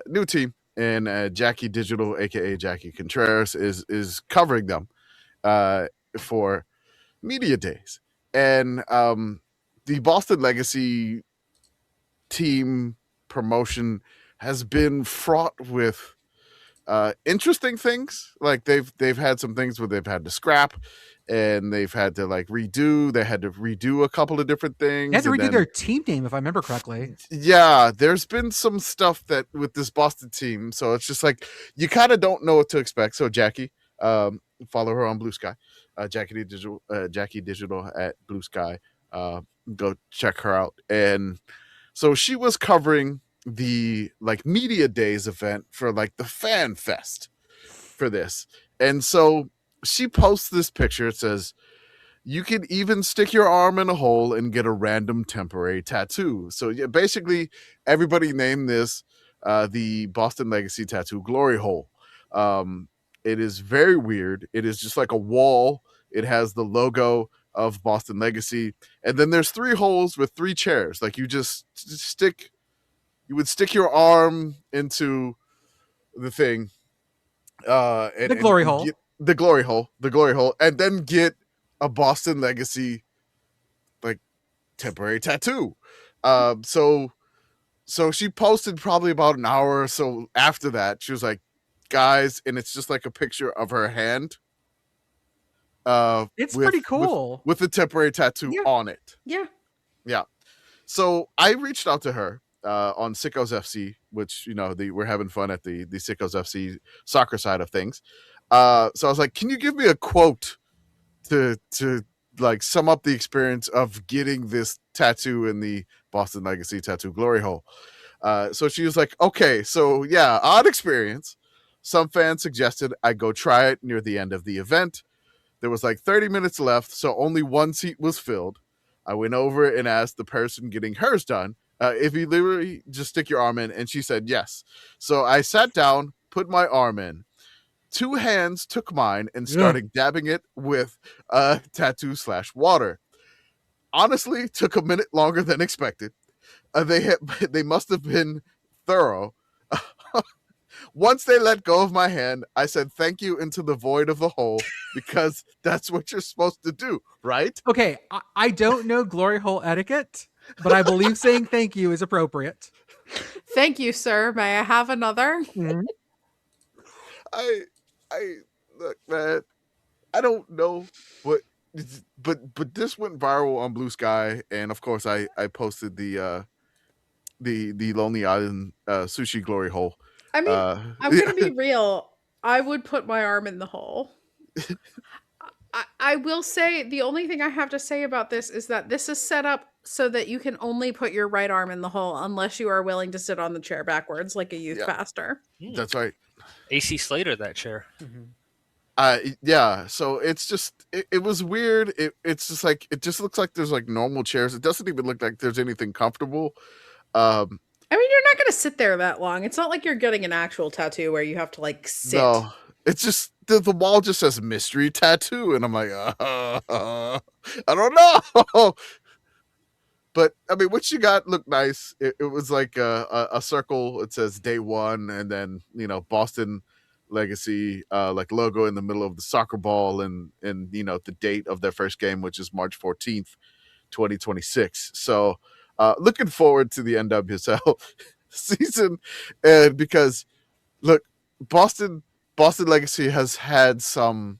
new team, and Jackie Digital, aka Jackie Contreras, is covering them for media days. And the Boston Legacy team promotion has been fraught with interesting things. Like they've had some things where they've had to scrap and they've had to like redo. They had to redo a couple of different things. They had to and redo then- their team name, if I remember correctly. yeah, there's been some stuff that with this Boston team, so it's just like you kind of don't know what to expect. So Jackie, follow her on Blue Sky, Jackie Digital at Blue Sky. Go check her out. And so she was covering the like media days event for like the fan fest for this, and so she posts this picture. It says, You can even stick your arm in a hole and get a random temporary tattoo. So yeah, basically, everybody named this the Boston Legacy Tattoo Glory Hole. It is very weird. It is just like a wall. It has the logo of Boston Legacy, and then there's 3 holes with 3 chairs. Like you would stick your arm into the thing, The glory hole. get the glory hole, and then get a Boston Legacy like temporary tattoo. So she posted probably about an hour or so after that. She was like, "Guys," and it's just like a picture of her hand. It's with- pretty cool. with the temporary tattoo Yeah. on it. Yeah. Yeah. So I reached out to her on Sickos FC, which we're having fun at the Sickos FC soccer side of things. So I was like, "Can you give me a quote to like sum up the experience of getting this tattoo in the Boston Legacy Tattoo Glory Hole?" So she was like, "Okay, so yeah, odd experience. Some fans suggested I go try it near the end of the event. There was like 30 minutes left, so only one seat was filled. I went over and asked the person getting hers done if you literally just stick your arm in, and she said yes. So I sat down, put my arm in. 2 hands took mine and started dabbing it with tattoo/water. Honestly, took a minute longer than expected. They must have been thorough. Once they let go of my hand, I said thank you into the void of the hole because that's what you're supposed to do, right?" Okay, I don't know glory hole etiquette, but I believe saying thank you is appropriate. Thank you, sir. May I have another? Mhm. I look, man, I don't know what, but this went viral on Blue Sky, and of course I posted the Lonely Island sushi glory hole. I mean, I'm yeah. gonna be real. I would put my arm in the hole. I will say the only thing I have to say about this is that this is set up so that you can only put your right arm in the hole unless you are willing to sit on the chair backwards like a youth Yeah. pastor. That's right. AC Slater, that chair. Yeah, so it's just it was weird. It's just like it just looks like there's like normal chairs. It doesn't even look like there's anything comfortable. I mean, you're not going to sit there that long. It's not like you're getting an actual tattoo where you have to like sit. No, it's just the wall just says mystery tattoo, and I'm like, I don't know. But I mean, what you got looked nice. It was like a circle. It says day 1, and then Boston Legacy like logo in the middle of the soccer ball, and the date of their first game, which is March 14th, 2026. So looking forward to the NWSL season, and because look, Boston Legacy has had some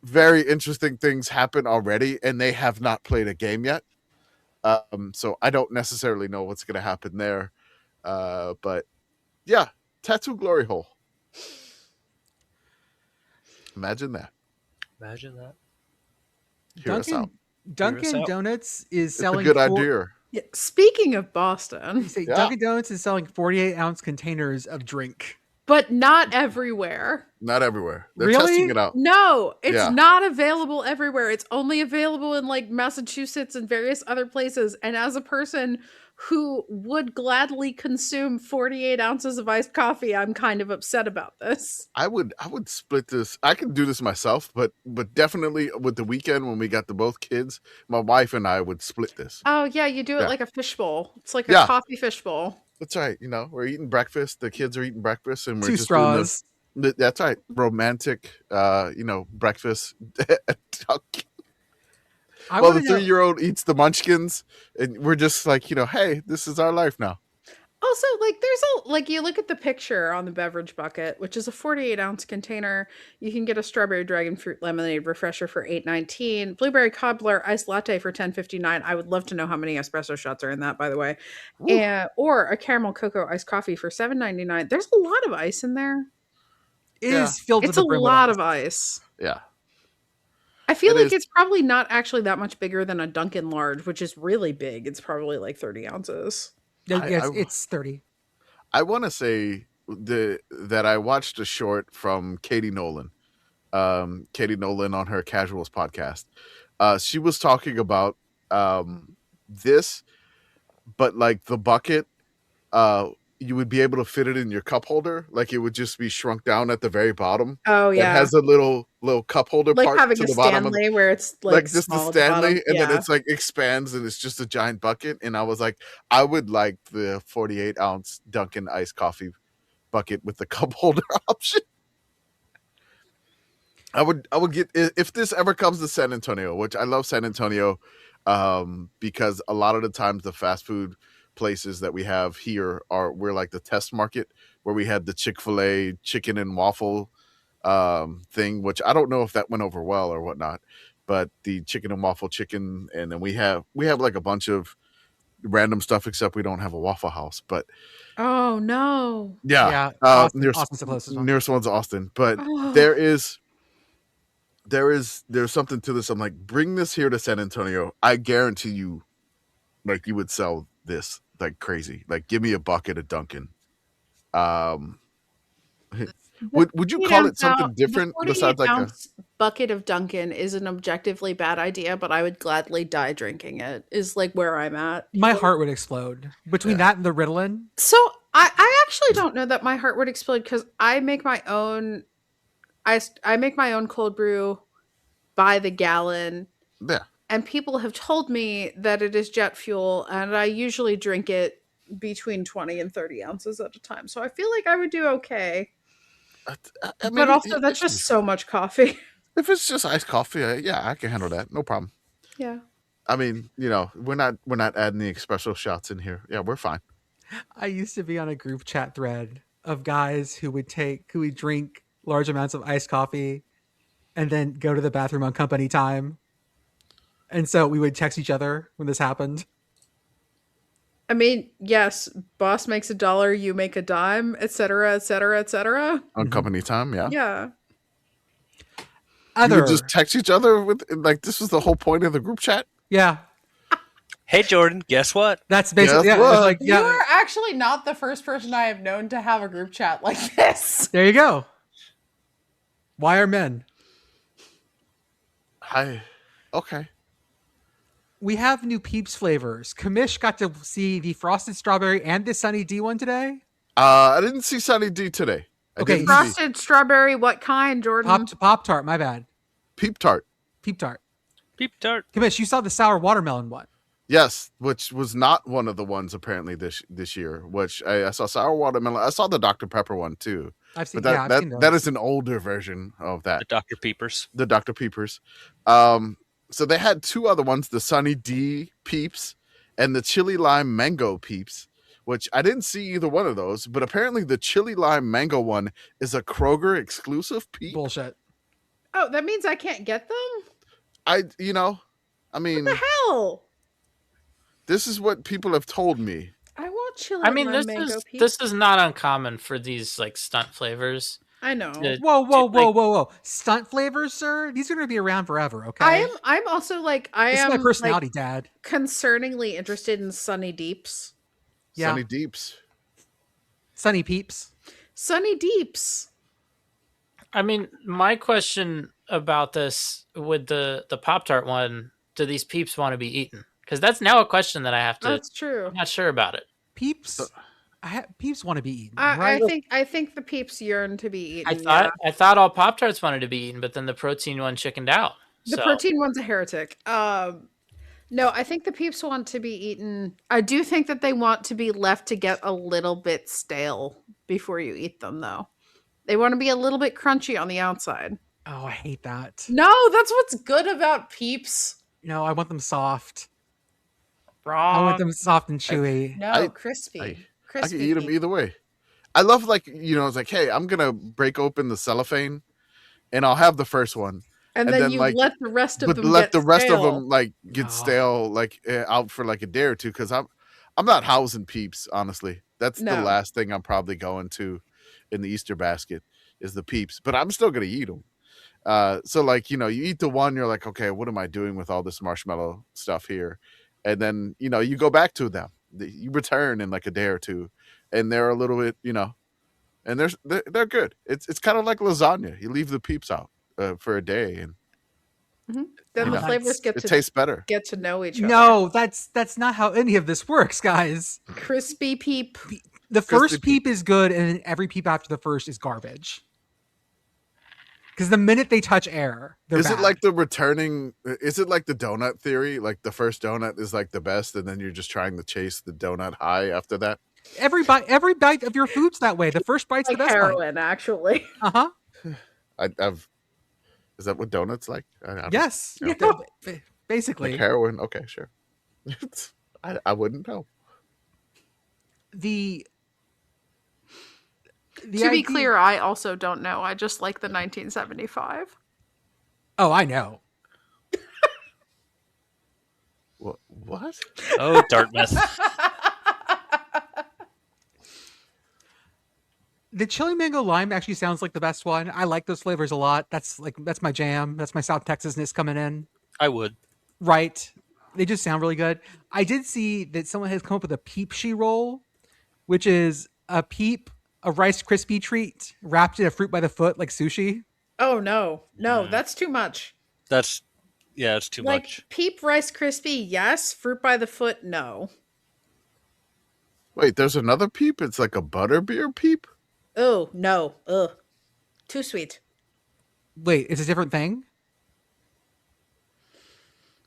very interesting things happen already, and they have not played a game yet. So I don't necessarily know what's going to happen there. But yeah, tattoo glory hole. Imagine that. Imagine that. Hear us out. Dunkin' out. Donuts is It's a selling good idea. Yeah, speaking of Boston, Yeah. Dunkin' Donuts is selling 48-ounce containers of drink. but not everywhere. Not everywhere. They're Really? testing it out. No, it's Yeah. not available everywhere. It's only available in like Massachusetts and various other places. And as a person who would gladly consume 48 ounces of iced coffee, I'm kind of upset about this. I would split this. I could do this myself, but definitely with the weekend when we got the both kids, my wife and I would split this. Oh yeah, you do it Yeah. like a fishbowl. It's like a Yeah. coffee fishbowl. That's right. We're eating breakfast. The kids are eating breakfast, and we're 2 just doing straws. that's right. Romantic, breakfast. I Well, the want to know. 3-year-old eats the munchkins, and we're just like, hey, this is our life now. Also, like there's you look at the picture on the beverage bucket, which is a 48-ounce container. You can get a strawberry dragon fruit lemonade refresher for $8.19, blueberry cobbler iced latte for $10.59. I would love to know how many espresso shots are in that, by the way. Woo. Or a caramel cocoa iced coffee for $7.99. There's a lot of ice in there. It Yeah. is filled It's to a the brim lot with of ice. ice. Yeah. I feel It like is. it's probably not actually that much bigger than a Dunkin' Large, which is really big. It's probably like 30 ounces. Yes, I- it's 30. I want to say that I watched a short from Katie Nolan, Katie Nolan on her Casuals podcast. She was talking about this, but like the bucket, you would be able to fit it in your cup holder. Like it would just be shrunk down at the very bottom. Oh It yeah, has a little cup holder like part having to a the bottom. Stanley where it's Like like just the small at the bottom. Stanley, and then Yeah. it's like expands and it's just a giant bucket. And I was like, I would like the 48-ounce Dunkin' iced coffee bucket with the cup holder option. I would get, if this ever comes to San Antonio, which I love San Antonio, because a lot of the times the fast food places that we have here we're like the test market where we had the Chick-fil-A chicken and waffle thing, which I don't know if that went over well or whatnot, but the chicken and waffle chicken, and then we have like a bunch of random stuff, except we don't have a Waffle House, but Oh no. Yeah, nearest, Austin's the closest one. nearest one's Austin, but Oh. there's something to this. I'm like, bring this here to San Antonio. I guarantee you, like, you would sell this like crazy. Like, give me a bucket of Dunkin'. Would you call it something different besides like a? Bucket of Dunkin' is an objectively bad idea, but I would gladly die drinking it. Is like where I'm at. My heart would explode between Yeah. that and the Ritalin. So I actually don't know that my heart would explode because I make my own. I make my own cold brew by the gallon, Yeah, and people have told me that it is jet fuel, and I usually drink it between 20 and 30 ounces at a time. So I feel like I would do okay. I mean, But also, that's just so much coffee. if it's just iced coffee, yeah, I can handle that. No problem. Yeah. I mean, we're not adding the espresso shots in here. Yeah, we're fine. I used to be on a group chat thread of guys who would drink large amounts of iced coffee and then go to the bathroom on company time. And so we would text each other when this happened. I mean, yes, boss makes $1, you make a dime, etc., etc., etc. On company time, yeah. Yeah. You Other, would just text each other with, like, this was the whole point of the group chat. yeah, Hey, Jordan, guess what? that's basically, Guess yeah, it was what? like, You yeah, are actually not the first person I have known to have a group chat like this. there you go. Why are men? Okay. We have new Peeps flavors. Kamish got to see the frosted strawberry and the Sunny D one today. I didn't see Sunny D today. I Okay, didn't see Frosted strawberry, what kind, Jordan? Pop Tart, my bad. Peep Tart. Peep Tart. Peep tart. Kamish, you saw the sour watermelon one. Yes, which was not one of the ones apparently this year. Which I saw sour watermelon. I saw the Dr. Pepper one too, I've seen, but yeah, I've that seen those. that is an older version of The that. Dr. Peepers. The Dr. Peepers. So they had two other ones: the Sunny D Peeps and the Chili Lime Mango Peeps. Which I didn't see either one of those, but apparently the Chili Lime Mango one is a Kroger exclusive peep. Bullshit. Oh, that means I can't get them? I mean, What the hell? this is what people have told me. I want chili I mean, lime mango peach. this is not uncommon for these like stunt flavors. I know. to- Whoa. Stunt flavors, sir? These are going to be around forever, okay? I'm also like This is my like, personality, Dad. concerningly interested in Sunny Deeps. Yeah. Sunny Deeps. Sunny Peeps. Sunny Deeps. I mean, my question about this with the Pop Tart one: do these peeps want to be eaten? Because that's now a question that I have to. That's true. I'm not sure about it. Peeps? Peeps want to be eaten, I right? think the peeps yearn to be I eaten. I thought all Pop Tarts wanted to be eaten, but then the protein one chickened out. The So, protein one's a heretic. No, I think the peeps want to be eaten. I do think that they want to be left to get a little bit stale before you eat them, though. They want to be a little bit crunchy on the outside. Oh, I hate that. No, that's what's good about peeps. No, I want them soft. I wrong. want them soft and chewy. No, crispy. I Crispy. can eat them peep. either way. I love, like, it's like, hey, I'm gonna break open the cellophane, and I'll have the first one, And and then then, you like, let the rest of but them let get the rest stale. of them like get Oh. stale, like out for like a day or two. Because I'm not housing peeps, honestly. That's the No. last thing I'm probably going to in the Easter basket is the peeps. But I'm still gonna eat them. So like you eat the one, you're like, okay, what am I doing with all this marshmallow stuff here? And then you go back to them. You return in like a day or two, and they're a little bit and they're good. It's kind of like lasagna. You leave the peeps out. for a day, and Then Oh, the that's- flavors it tastes better. get to know each other. No, that's not how any of this works, guys. Crispy peep. The Crispy first peep is good, and then every peep after the first is garbage. Because the minute they touch air, they're Is bad. it like the returning? Is it like the donut theory? Like the first donut is like the best, and then you're just trying to chase the donut high after that. every bite of your food's that way? The first bite's Like the best bite. heroin, actually. Uh huh. I've. Is that what donuts like? Yes. Yeah. Basically, Like heroin. Okay, sure. I wouldn't know. the To be idea- clear, I also don't know. I just like the 1975. Oh, I know. What? Oh, Dartmouth. The chili mango lime actually sounds like the best one. I like those flavors a lot. That's my jam. That's my South Texasness coming in. I would. Right. They just sound really good. I did see that someone has come up with a peep she roll, which is a Rice Krispie treat wrapped in a fruit by the foot like sushi. Oh no, that's too much. It's too Like much. peep Rice Krispie, yes. Fruit by the foot, no. Wait, there's another peep. It's like a butterbeer peep. Oh no, ugh, too sweet. Wait, it's a different thing?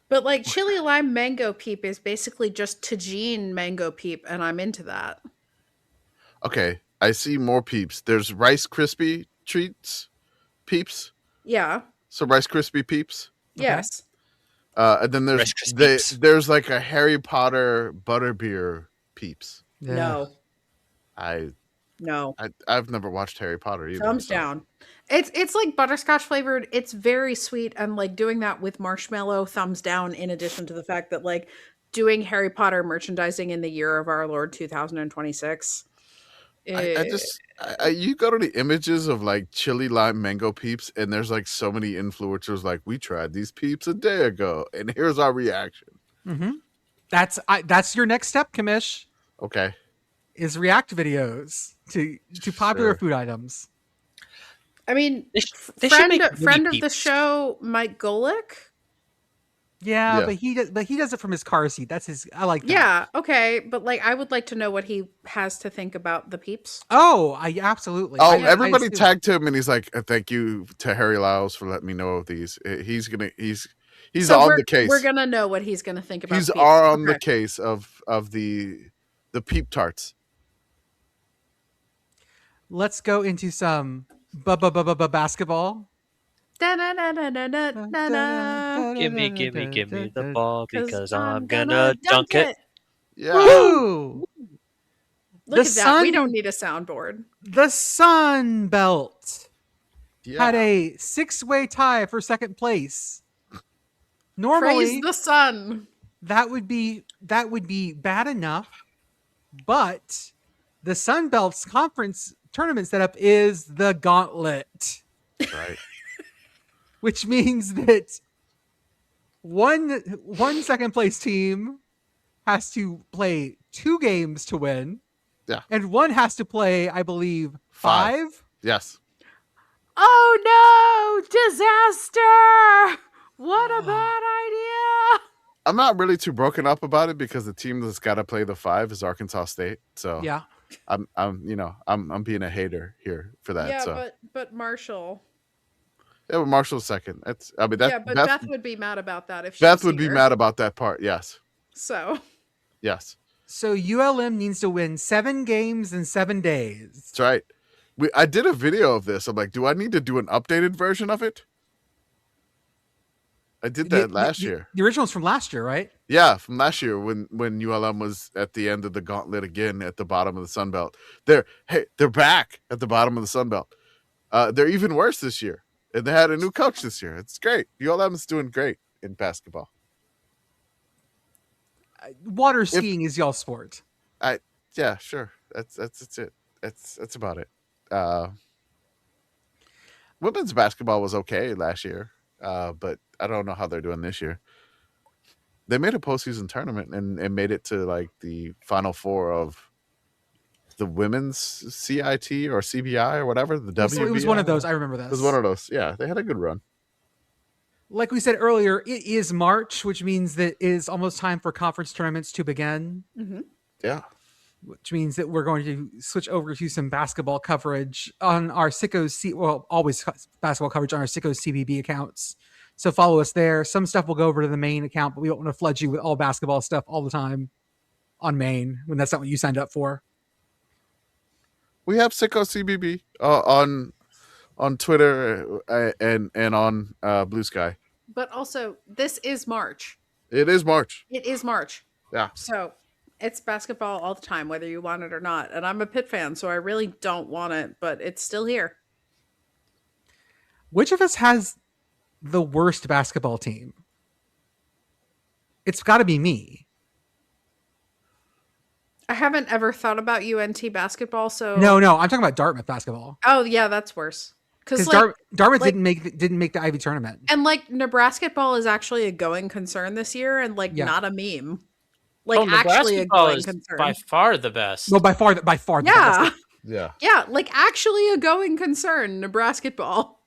But like chili lime mango peep is basically just Tajine mango peep, and I'm into that. Okay, I see more peeps. There's Rice Krispie treats, peeps. Yeah. So Rice Krispie peeps. Yes. And then Rice Krispies. there's like a Harry Potter butterbeer peeps. No. I've never watched Harry Potter either. Thumbs so- down. It's like butterscotch flavored. It's very sweet, and like doing that with marshmallow, thumbs down. In addition to the fact that like doing Harry Potter merchandising in the year of our Lord 2026. you go to the images of like chili lime mango peeps, and there's like so many influencers like, we tried these peeps a day ago, and here's our reaction. Mm-hmm. That's your next step, Kamish, Okay. is react videos to popular Sure. food items. I mean, They should make friend mini of the peeps. show, Mike Golick. Yeah, Yeah. but he does it from his car seat. That's his. I like that. Yeah, okay, but like I would like to know what he has to think about the peeps. Oh, I absolutely. Oh, I everybody assume. tagged him, and he's like, "Thank you to Harry Lyles for letting me know of these." He's So on we're, the case. We're gonna know what he's gonna think about. He's peeps. on the Okay. case of the peep tarts. Let's go into some basketball. Da-na-na-na-na-na-na. Give me the ball 'Cause because I'm gonna dunk it. Yeah. Woo! Look The at that. We sun- don't need a soundboard. The Sun Belt Yeah. had a 6-way tie for second place. Normally, Praise the sun. that would be bad enough, but the Sun Belt's conference tournament setup is the Gauntlet, Right. which means that one second place team has to play 2 games to win. Yeah. And one has to play, I believe, 5. 5. Yes. Oh no! Disaster! What a bad idea! I'm not really too broken up about it because the team that's got to play the 5 is Arkansas State. So Yeah. I'm being a hater here for that. Yeah, so but Marshall. yeah, but Marshall's second. That's Yeah, but Beth Beth would be mad about that if she Beth was would be here. mad about that part. Yes. So Yes. So ULM needs to win 7 games in 7 days. That's right. I did a video of this. I'm like, do I need to do an updated version of it? I did that last year. The original's from last year, right? Yeah, from last year when ULM was at the end of the gauntlet again at the bottom of the Sun Belt. They're back at the bottom of the Sun Belt. They're even worse this year. And they had a new coach this year. It's great. ULM is doing great in basketball. Water skiing is y'all's sport. Yeah, sure. That's it. That's about it. Women's basketball was okay last year, but I don't know how they're doing this year. They made a postseason tournament and made it to like the Final Four of the women's CIT or CBI or whatever. The So it was WBI. one of those. I remember It this. was one of those. Yeah, they had a good run. Like we said earlier, it is March, which means that it is almost time for conference tournaments to begin. Mhm. Yeah. Which means that we're going to switch over to some basketball coverage on our always basketball coverage on our Sickos CBB accounts. So follow us there. Some stuff will go over to the main account, but we don't want to flood you with all basketball stuff all the time on main when that's not what you signed up for. We have Sicko CBB on Twitter and on Blue Sky. But also, this is March. It is March. It is March. Yeah. So it's basketball all the time, whether you want it or not. And I'm a Pitt fan, so I really don't want it, but it's still here. Which of us has the worst basketball team? It's got to be me. I haven't ever thought about UNT basketball, so No, I'm talking about Dartmouth basketball. Oh yeah, that's worse. Because Because Dartmouth like- didn't make the Ivy tournament. and like Nebraska ball is actually a going concern this year, and like Yeah. not a meme. Like Oh, actually a basketball going is concern. by far the best. No, by far the yeah, best. Yeah. yeah, like actually a going concern. Nebraska ball,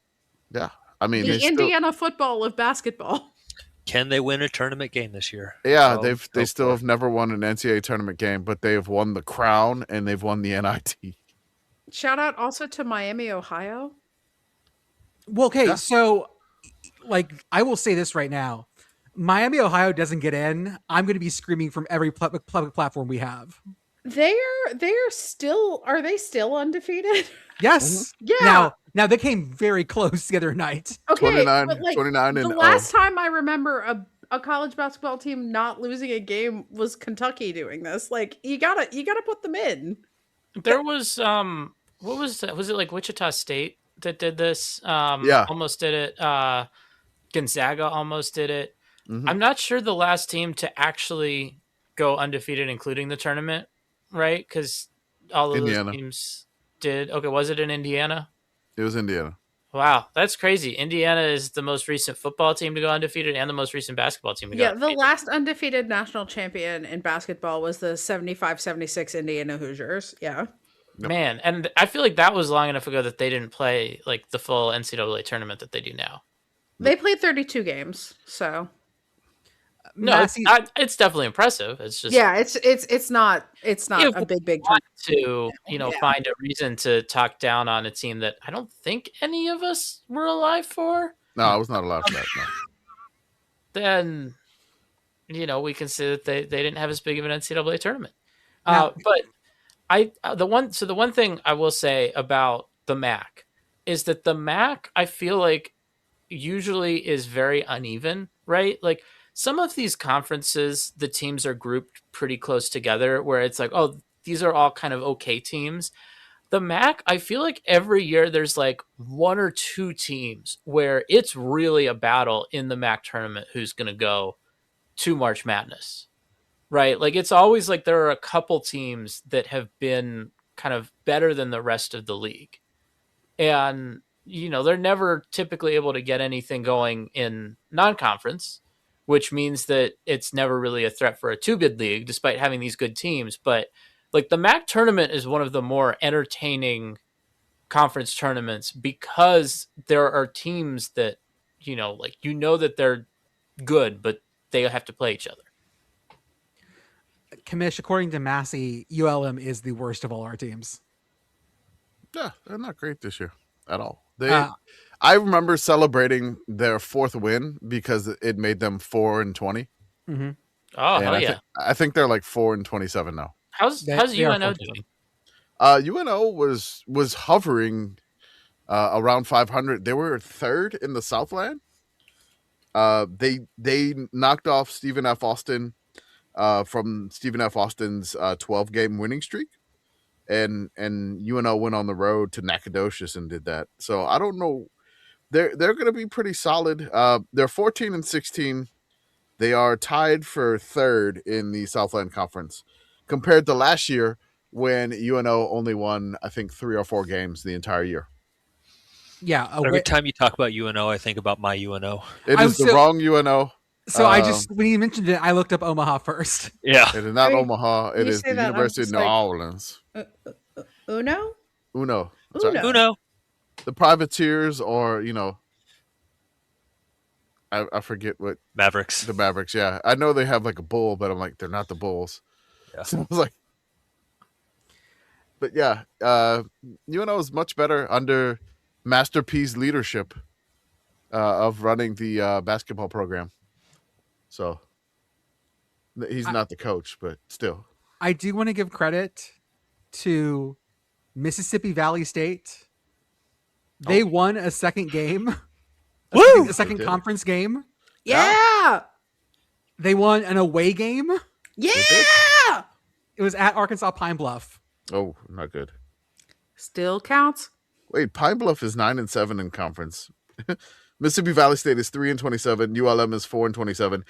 Yeah. I mean, the they still- Indiana football of basketball. Can they win a tournament game this year? yeah, So, they go still for have never won an NCAA tournament game, but they have won the crown and they've won the NIT. Shout out also to Miami, Ohio. Well, okay, Yeah. so like I will say this right now. Miami, Ohio doesn't get in. I'm going to be screaming from every public platform we have. They are still, are they still undefeated? Yes. Yeah. Now they came very close the other night. Okay, 29, but like 29 the and last time I remember a college basketball team not losing a game was Kentucky doing this. Like you gotta put them in. There was what was that? Was it like Wichita State that did this? Yeah. Almost did it. Gonzaga almost did it. Mhm. I'm not sure the last team to actually go undefeated, including the tournament, right? Because all of Indiana. those teams did. Okay, was it in Indiana? It was Indiana. Wow, that's crazy. Indiana is the most recent football team to go undefeated and the most recent basketball team to go Yeah, the undefeated. last undefeated national champion in basketball was the 75-76 Indiana Hoosiers. Yeah. Man, and I feel like that was long enough ago that they didn't play like the full NCAA tournament that they do now. They played 32 games. So No, Massey- it's definitely impressive. It's just yeah, it's not If a big want tournament. to Yeah. find a reason to talk down on a team that I don't think any of us were alive for, No, I was not allowed for that. No. then we can say that they didn't have as big of an NCAA tournament. Now- But the one thing I will say about the MAC is that the MAC I feel like usually is very uneven, right? Like some of these conferences, the teams are grouped pretty close together where it's like, oh, these are all kind of okay teams. The MAC, I feel like every year there's like one or two teams where it's really a battle in the MAC tournament who's going to go to March Madness, right? Like it's always like there are a couple teams that have been kind of better than the rest of the league. And, they're never typically able to get anything going in non-conference, which means that it's never really a threat for a two-bid league, despite having these good teams. But like the MAC tournament is one of the more entertaining conference tournaments because there are teams that, that they're good, but they have to play each other. Kamish, according to Massey, ULM is the worst of all our teams. Yeah, they're not great this year at all. Uh, I remember celebrating their fourth win because it made them 4-20. mhm. Oh, And hell I, yeah. I think they're like 4-27 now. How's They are UNO fortunate. doing? UNO was hovering around 500. They were third in the Southland. They knocked off Stephen F. Austin from Stephen F. Austin's 12-game winning streak, and UNO went on the road to Nacogdoches and did that. So I don't know. They're going to be pretty solid. They're 14-16. They are tied for third in the Southland Conference, compared to last year when UNO only won, I think, 3 or 4 games the entire year. Yeah. Every time you talk about UNO, I think about my UNO. It I'm is the so- wrong UNO. So when you mentioned it, I looked up Omaha first. Yeah. It is not Hey, Omaha. It you is say the that, I'm University of just New like- Orleans. Uno? Uno. Sorry. Uno. Uno. The Privateers, or I forget what Mavericks. the Mavericks. Yeah, I know they have like a bull, but I'm like, they're not the Bulls. Yeah. So I was like, but yeah, UNO is much better under Master P's leadership of running the basketball program. So he's not the coach, but still. I do want to give credit to Mississippi Valley State. They won a second game. Woo! A second They did. conference game. Yeah. They won an away game. Yeah. It was at Arkansas Pine Bluff. Oh, not good. Still counts. Wait, Pine Bluff is 9-7 in conference. Mississippi Valley State is 3-27. ULM is 4-27.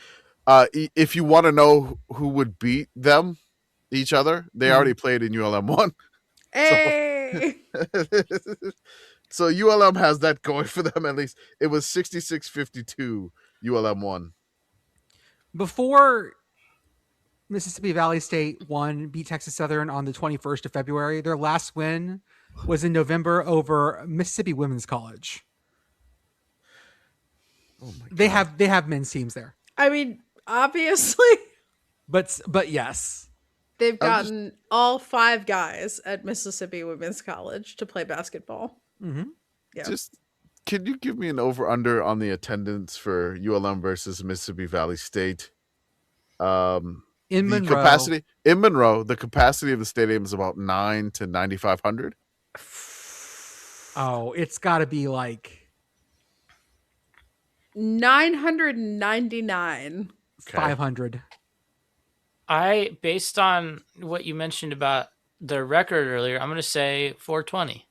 If you want to know who would beat them, each other, they already played in ULM 1. Hey. So ULM has that going for them at least. It was 66-52 ULM 1. Before Mississippi Valley State beat Texas Southern on the 21st of February, their last win was in November over Mississippi Women's College. Oh my They God. have men's teams there. I mean, obviously, But yes. they've I'm just- gotten all 5 guys at Mississippi Women's College to play basketball. Mm-hmm. Yeah. Just can you give me an over under on the attendance for ULM versus Mississippi Valley State? In The Monroe, capacity in Monroe, the capacity of the stadium is about 9 to 9,500. oh, it's got to be like 999. Okay. 500. Based on what you mentioned about the record earlier, I'm going to say 420.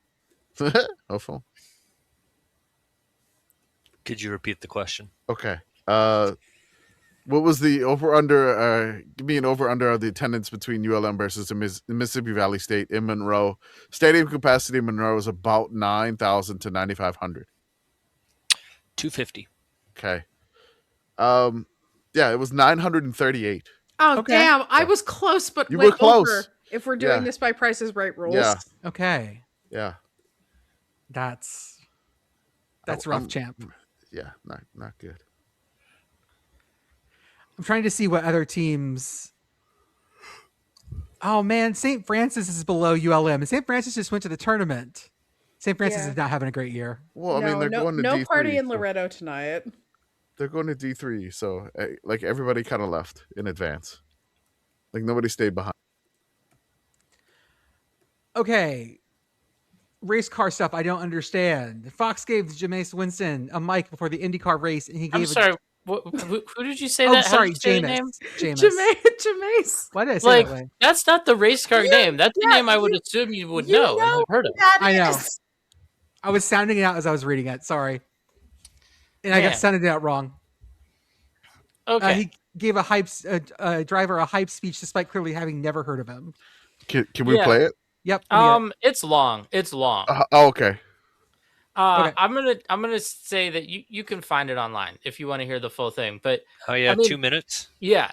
Hopeful. Could you repeat the question? Okay. What was the over under? Give me an over under of the attendance between ULM versus the Mississippi Valley State in Monroe. Stadium capacity in Monroe is about 9,000 to 9,500. 250. Okay. Yeah, it was 938. Oh, Okay. damn. I was close, but You went were close. over. If we're doing Yeah. this by Price is Right rules. Yeah. Okay. Yeah. That's Oh, rough, champ. Yeah, not good. I'm trying to see what other teams. Oh man, St. Francis is below ULM, and St. Francis just went to the tournament. St. Francis Yeah. is not having a great year. Well, I mean, they're going to no D3. party in so- Loretto tonight. They're going to D3, so like everybody kind of left in advance. Like nobody stayed behind. Okay, race car stuff I don't understand. Fox gave Jameis Winston a mic before the IndyCar race, and he gave. I'm sorry. Who did you say Oh, that? How sorry, did you say the name? Jameis. Jameis. Why did I say Like, that way? that's not the race car name. That's the yeah, name I would you- assume you would you know and know have heard of. That I know. is. I was sounding it out as I was reading it. Sorry, and I Man. got sounded it out wrong. Okay. He gave a driver a hype speech despite clearly having never heard of him. Can we Yeah. play it? Yep. let me get it. It's long. It's long. Oh, okay. Okay. I'm gonna say that you can find it online if you want to hear the full thing. But Oh yeah, I mean- 2 minutes. yeah,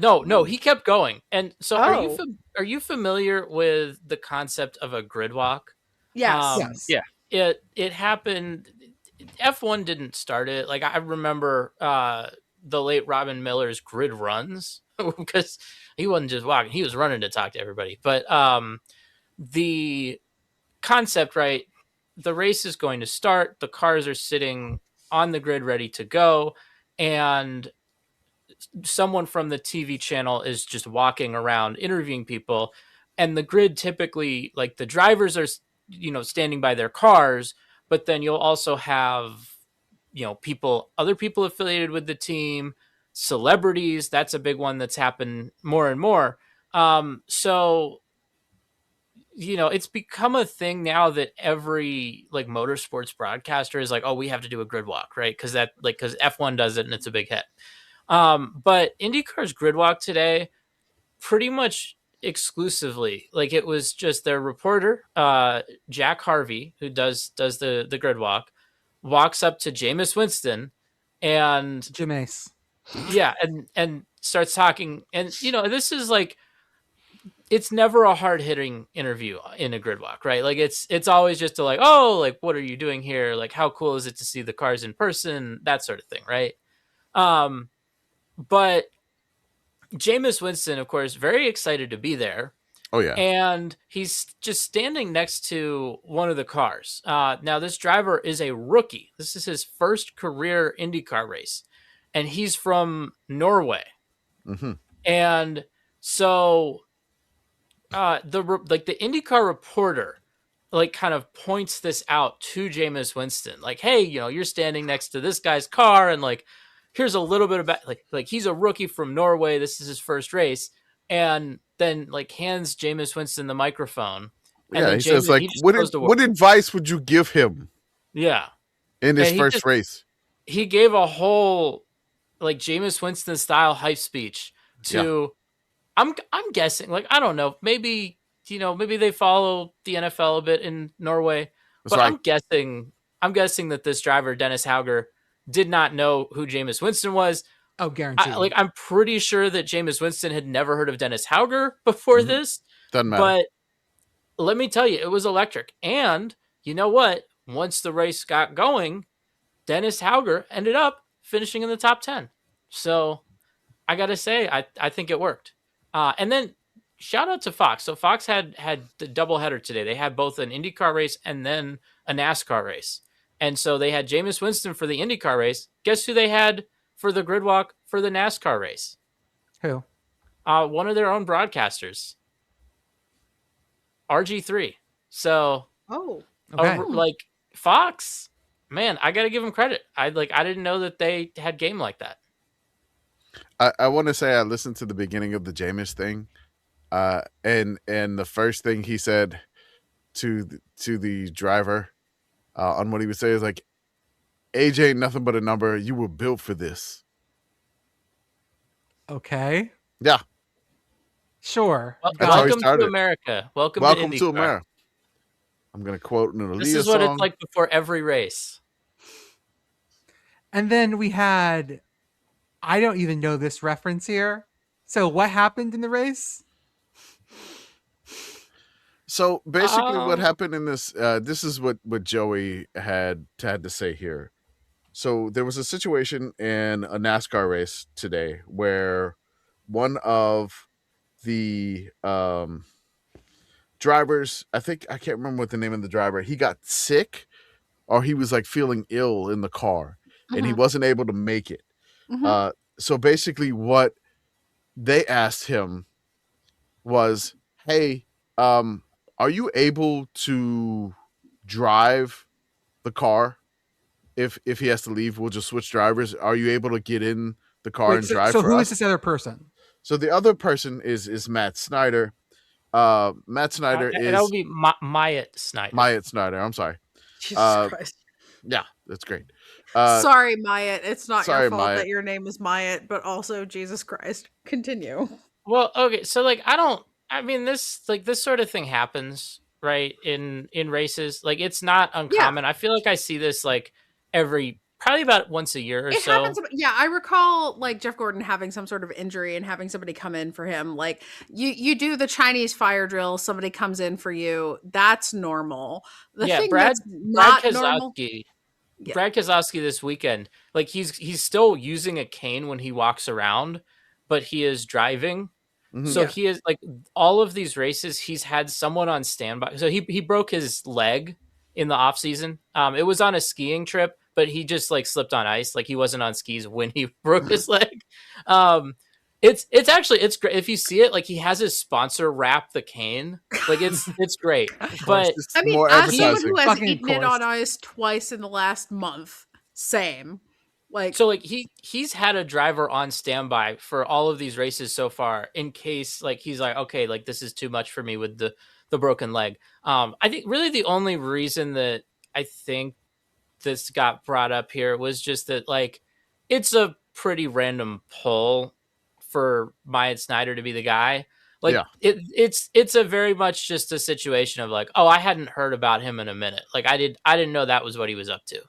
no, he kept going. And so, Oh. are you familiar with the concept of a grid walk? Yes. Yes. yeah. It happened. F1 didn't start it. Like I remember the late Robin Miller's grid runs because he wasn't just walking; he was running to talk to everybody. But the concept, right? The race is going to start. The cars are sitting on the grid, ready to go, and someone from the TV channel is just walking around interviewing people. And the grid typically, like the drivers are, standing by their cars, but then you'll also have, other people affiliated with the team, celebrities. That's a big one that's happened more and more. So, it's become a thing now that every like motorsports broadcaster is like, oh, we have to do a grid walk, right? Because F1 does it and it's a big hit. But IndyCar's grid walk today, pretty much exclusively, like it was just their reporter, Jack Harvey, who does the grid walk, walks up to Jameis Winston and Jameis. yeah, and starts talking. And this is like it's never a hard hitting interview in a grid walk, right? Like it's always just like, oh, like what are you doing here? Like how cool is it to see the cars in person? That sort of thing, right? But Jameis Winston, of course, very excited to be there. Oh yeah. And he's just standing next to one of the cars. Now, this driver is a rookie. This is his first career IndyCar race, and he's from Norway. Mm-hmm. And so, the IndyCar reporter like kind of points this out to Jameis Winston, like, hey, you're standing next to this guy's car, and like, here's a little bit about like he's a rookie from Norway. This is his first race, and then like hands Jameis Winston the microphone. And then he says like, what advice would you give him? Yeah, in his first race, he gave a whole like Jameis Winston style hype speech to. I'm guessing, like, I don't know, maybe they follow the NFL a bit in Norway, but I'm guessing that this driver Dennis Hauger did not know who Jameis Winston was. Oh, guaranteed. I'm pretty sure that Jameis Winston had never heard of Dennis Hauger before this. Doesn't matter. But let me tell you, it was electric. And you know what? Once the race got going, Dennis Hauger ended up finishing in the top 10. So I got to say, I think it worked. And then shout out to Fox. So Fox had the doubleheader today. They had both an IndyCar race and then a NASCAR race. And so they had Jameis Winston for the IndyCar race. Guess who they had for the grid walk for the NASCAR race? Who? One of their own broadcasters, RG3. So, okay. Like Fox, man, I got to give them credit. I didn't know that they had game like that. I want to say I listened to the beginning of the Jameis thing, and the first thing he said to the driver on what he would say is like, age ain't nothing but a number. You were built for this. Okay. Yeah. Sure. Welcome to America. Welcome to America. I'm going to quote an Aaliyah song. This is what it's like before every race. And then we had, I don't even know this reference here. So what happened in the race? So basically what happened in this, this is what Joey had to say here. So there was a situation in a NASCAR race today where one of the drivers, I can't remember what the name of the driver, he got sick or he was like feeling ill in the car and he wasn't able to make it. So basically what they asked him was, hey, are you able to drive the car? If he has to leave, we'll just switch drivers. Are you able to get in the car and drive? So who is this other person? So the other person is Matt Snyder. Matt Snyder is... That would be Myatt Snyder. Myatt Snyder, I'm sorry. Jesus Christ. Yeah, that's great. Sorry, Myatt. It's not your fault Myatt. that your name is Myatt, but also Jesus Christ. Continue. Well, okay, so like this sort of thing happens, right? In races. Like it's not uncommon. I feel like I see this like probably about once a year or so. Happens, yeah, I recall like Jeff Gordon having some sort of injury and having somebody come in for him. Like you do the Chinese fire drill, somebody comes in for you. That's normal. The thing Brad that's not normal. Brad Keselowski this weekend, like he's still using a cane when he walks around, but he is driving. So he is like all of these races, he's had someone on standby. So he broke his leg in the off season. It was on a skiing trip, but he just like slipped on ice. Like he wasn't on skis when he broke his leg. It's great if you see it. Like he has his sponsor wrap the cane. Like it's great. But I mean, as someone who has eaten it on ice twice in the last month, same. Like so, like he's had a driver on standby for all of these races so far in case like he's like, okay, like this is too much for me with the broken leg. I think really the only reason that I think this got brought up here was just that like it's a pretty random pull for Myatt Snyder to be the guy. Like it's a very much just a situation of like, oh, I hadn't heard about him in a minute. Like I didn't know that was what he was up to.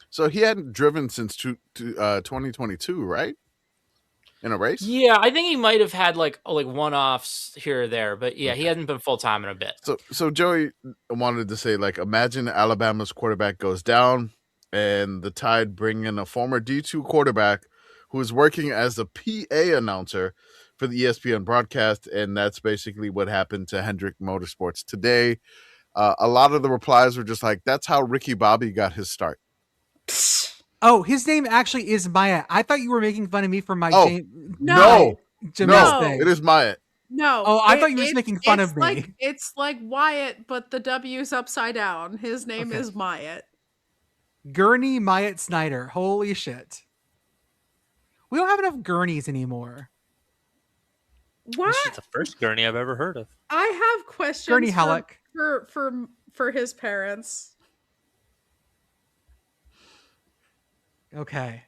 So he hadn't driven since 2022, right? in a race. Yeah, I think he might have had like one-offs here or there, but yeah, he hasn't been full-time in a bit. So Joey wanted to say, like, imagine Alabama's quarterback goes down and the Tide bring in a former D2 quarterback who is working as a PA announcer for the ESPN broadcast, and that's basically what happened to Hendrick Motorsports today. A lot of the replies were just like, that's how Ricky Bobby got his start. Oh, his name actually is Myatt. I thought you were making fun of me for my No, Jamil thing. it is Myatt. No. Oh, I thought you were just making fun of me. It's like Wyatt, but the W's upside down. His name is Myatt. Gurney Myatt Snyder. Holy shit. We don't have enough Gurneys anymore. What? This is the first gurney I've ever heard of. I have questions Gurney Halleck. for his parents. Okay.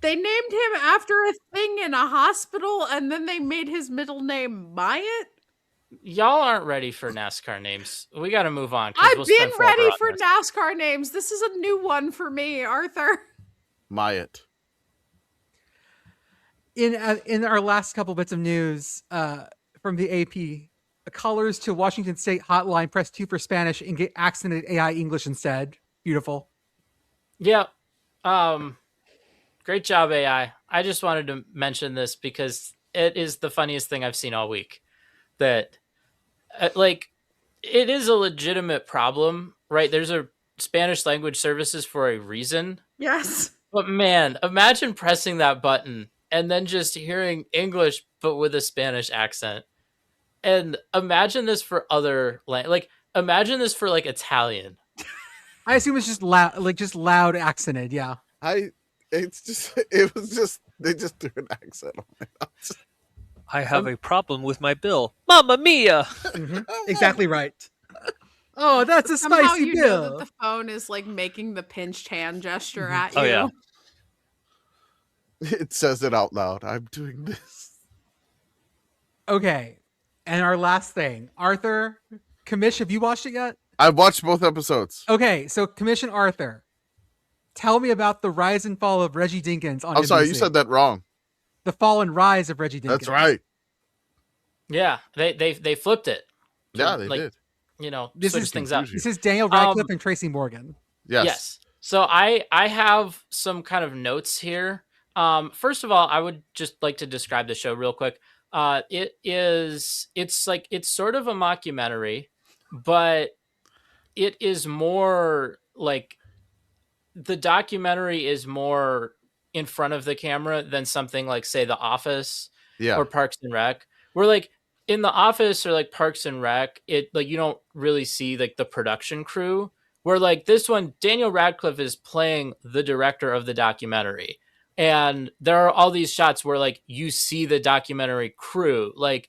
They named him after a thing in a hospital, and then they made his middle name Myatt. Y'all aren't ready for NASCAR names. We got to move on. I've been ready for NASCAR names. This is a new one for me, Arthur. Myatt. In our last couple bits of news from the AP, callers to Washington State hotline press 2 for Spanish and get accented AI English instead. Beautiful. Yeah. Great job, AI. I just wanted to mention this because it is the funniest thing I've seen all week. That, like, it is a legitimate problem, right? There's a Spanish language services for a reason. Yes. But man, imagine pressing that button and then just hearing English, but with a Spanish accent. And imagine this for other, imagine this for, like, Italian. I assume it's just loud accented. Yeah. It was just, they just threw an accent on it. I have a problem with my bill. Mamma mia! Mm-hmm. Exactly right. Oh, that's a Somehow spicy you bill. know that the phone is like making the pinched hand gesture at you. Oh, yeah. It says it out loud. I'm doing this. Okay. And our last thing, Arthur, Commish, have you watched it yet? I've watched both episodes. Okay, so Commission Arthur, tell me about the rise and fall of Reggie Dinkins on I'm sorry, NBC. you said that wrong. The fall and rise of Reggie Dinkins. That's right. Yeah, they flipped it. Yeah, they did. You know, This switch is things up. This is Daniel Radcliffe and Tracy Morgan. Yes. So I have some kind of notes here. First of all, I would just like to describe the show real quick. It's sort of a mockumentary, but it is more like the documentary is more in front of the camera than something like, say, The Office or Parks and Rec. Where, like, in The Office or like Parks and Rec, it, like, you don't really see like the production crew. Where, like, this one, Daniel Radcliffe is playing the director of the documentary. And there are all these shots where, like, you see the documentary crew. Like,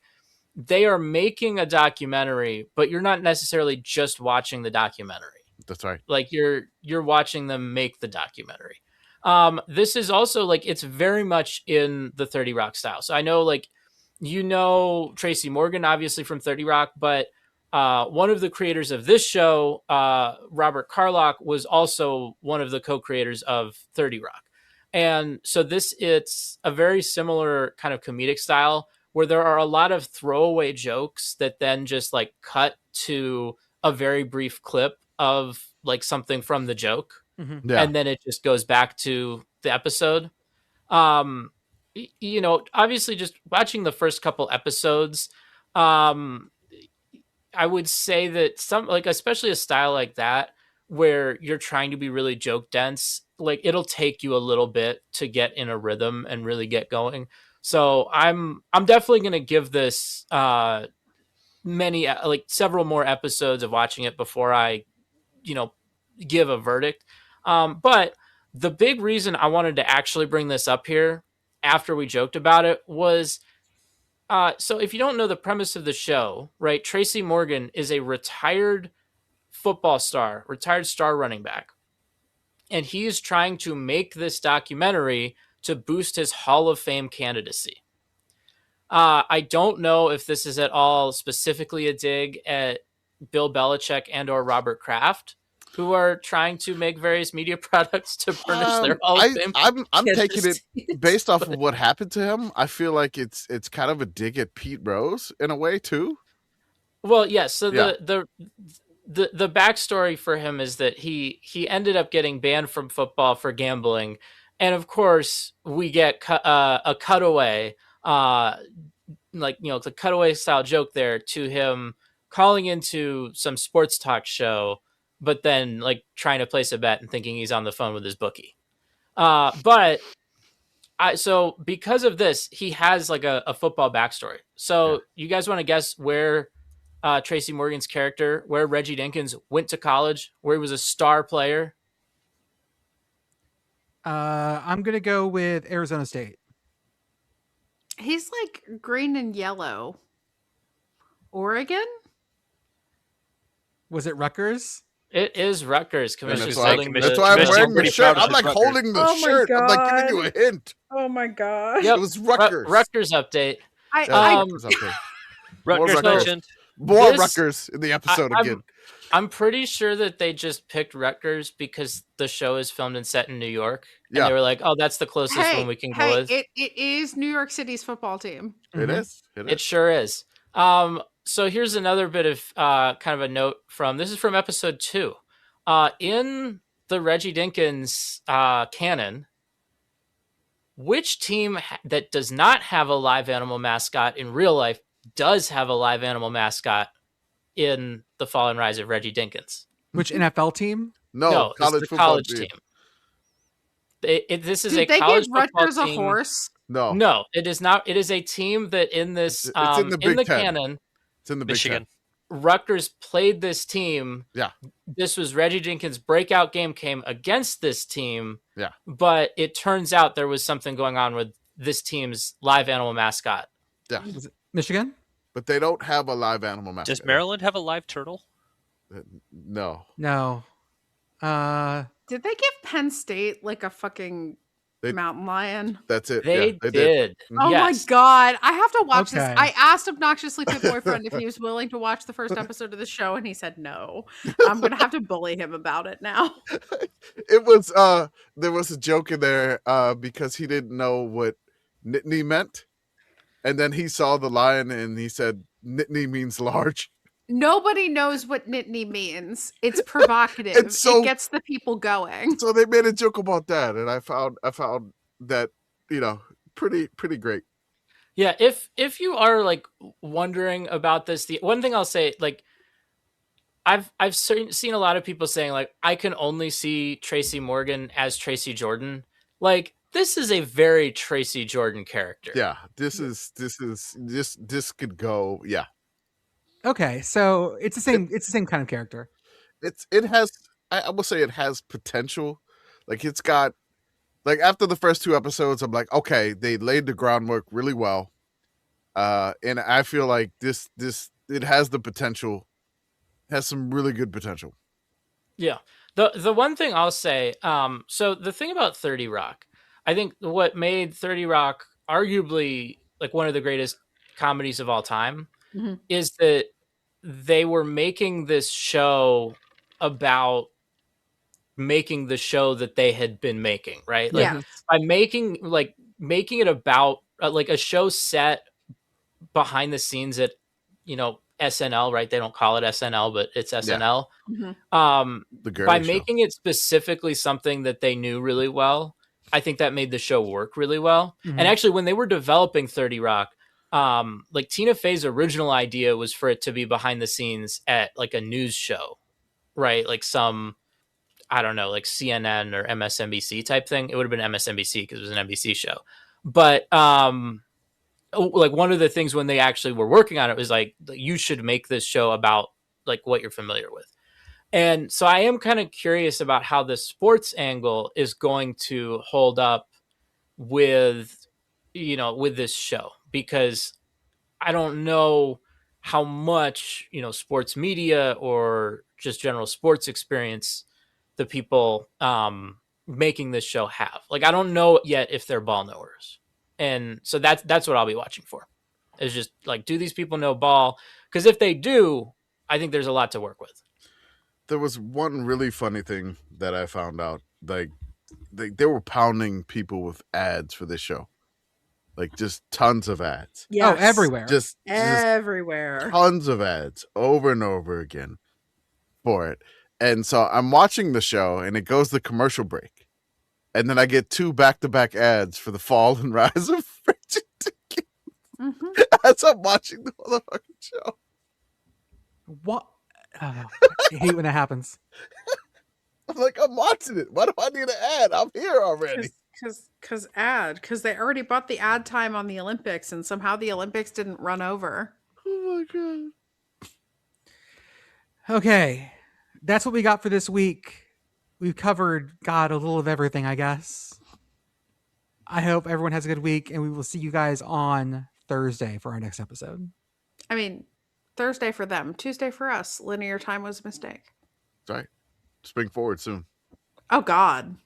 they are making a documentary, but you're not necessarily just watching the documentary. That's right. Like, you're watching them make the documentary. This is also, like, it's very much in the 30 Rock style. So I know, like, you know Tracy Morgan, obviously, from 30 Rock, but one of the creators of this show, Robert Carlock, was also one of the co-creators of 30 Rock. And so it's a very similar kind of comedic style where there are a lot of throwaway jokes that then just, like, cut to a very brief clip of, like, something from the joke. Mm-hmm. Yeah. And then it just goes back to the episode. You know, obviously just watching the first couple episodes, I would say that some, like, especially a style like that, where you're trying to be really joke dense, like, it'll take you a little bit to get in a rhythm and really get going. So I'm definitely going to give this several more episodes of watching it before I, you know, give a verdict. But the big reason I wanted to actually bring this up here after we joked about it was, so if you don't know the premise of the show, right, Tracy Morgan is a retired football star, retired star running back. And he is trying to make this documentary to boost his Hall of Fame candidacy. I don't know if this is at all specifically a dig at Bill Belichick and or Robert Kraft. who are trying to make various media products to furnish their Hall of Fame. I'm taking it candidacies. based off of what happened to him. I feel like it's kind of a dig at Pete Rose in a way too. Well, yes. So Yeah. the backstory for him is that he ended up getting banned from football for gambling, and of course we get a cutaway, the cutaway style joke there to him calling into some sports talk show, but then like trying to place a bet and thinking he's on the phone with his bookie. So because of this, he has like a football backstory. So you guys want to guess where Tracy Morgan's character, where Reggie Dinkins went to college, where he was a star player? I'm gonna go with Arizona State. He's like green and yellow. Oregon? Was it Rutgers? It is Rutgers. And Commissioner's that's why- holding that's That's the- why I'm Commissioner's wearing the pretty shirt. proud of I'm his like Rutgers. holding the Oh my shirt. I'm like giving you a hint. Oh my god. Yep. It was Rutgers. Rutgers update. I, Yeah, I Rutgers up there. Rutgers Rutgers. mentioned. More This- Rutgers in the episode again. I'm pretty sure that they just picked Rutgers because the show is filmed and set in New York. And Yeah. they were like, oh, that's the closest one we can go with. it is New York City's football team. It Mhm. is. It It is. sure is. So here's another bit of kind of a note this is from episode 2. In the Reggie Dinkins canon, which team that does not have a live animal mascot in real life does have a live animal mascot in The Fall and Rise of Reggie Dinkins? Which NFL team? No, this is college the football college team. team. This is Did a they college give football Rutgers a team. horse? No, No, it is not. It is a team that in this It's in the Big Ten. canon, it's in the Big Michigan. Ten. Rutgers played this team. Yeah. This was Reggie Dinkins' breakout game came against this team. Yeah. But it turns out there was something going on with this team's live animal mascot. Yeah, Michigan? but they don't have a live animal mascot. Does Maryland have a live turtle? No, No. Did they give Penn State like a fucking They- mountain lion? that's it. They, Yeah, they did. Oh Yes. my god. I have to watch this. Okay. I asked Obnoxiously Fit Boyfriend if he was willing to watch the first episode of the show, and he said no. I'm gonna have to bully him about it now. It was there was a joke in there because he didn't know what Nittany meant, and then he saw the lion and he said Nittany means large. Nobody knows what Nittany means. It's provocative. It's so- It gets the people going. So they made a joke about that, and I found that pretty great. Yeah, if you are like wondering about this, the one thing I'll say, like, I've seen a lot of people saying like I can only see Tracy Morgan as Tracy Jordan. Like, this is a very Tracy Jordan character. Yeah, this could go. Yeah, Okay, so it's the same kind of character. it has. I will say it has potential. Like it's got. Like after the first 2 episodes, I'm like, okay, they laid the groundwork really well, and I feel like this it has the potential, has some really good potential. Yeah. The one thing I'll say, so the thing about 30 Rock, I think what made 30 Rock arguably like one of the greatest comedies of all time Mhm. is that they were making this show about making the show that they had been making, right? Like Yeah. by making it about like a show set behind the scenes at SNL, right? They don't call it SNL, but it's SNL. Mhm. The girl By show. making it specifically something that they knew really well, I think that made the show work really well. Mhm. And actually, when they were developing 30 Rock, like Tina Fey's original idea was for it to be behind the scenes at like a news show, right? Like some, I don't know, like CNN or MSNBC type thing. It would have been MSNBC because it was an NBC show. But like one of the things when they actually were working on it was like, you should make this show about like what you're familiar with. And so I am kind of curious about how the sports angle is going to hold up with this show, because I don't know how much, sports media or just general sports experience the people making this show have. Like, I don't know yet if they're ball knowers. And so that's what I'll be watching for. Is just like, do these people know ball? Because if they do, I think there's a lot to work with. there was one really funny thing that I found out. Like they were pounding people with ads for this show, like just tons of ads, Oh, everywhere. just Everywhere. tons of ads over and over again for it. And so I'm watching the show, and it goes to commercial break, and then I get 2 back-to-back ads for the fall and rise of Bridget Mhm. as I'm watching the motherfucking show. What? Oh, I hate when that happens. I'm like, I'm watching it. Why do I need an ad? I'm here already. Because they already bought the ad time on the Olympics, and somehow the Olympics didn't run over. Oh my god. Okay, that's what we got for this week. We've covered, God, a little of everything, I guess. I hope everyone has a good week, and we will see you guys on Thursday for our next episode. I mean, Thursday for them, Tuesday for us. Linear time was a mistake. That's right. Spring forward soon. Oh God.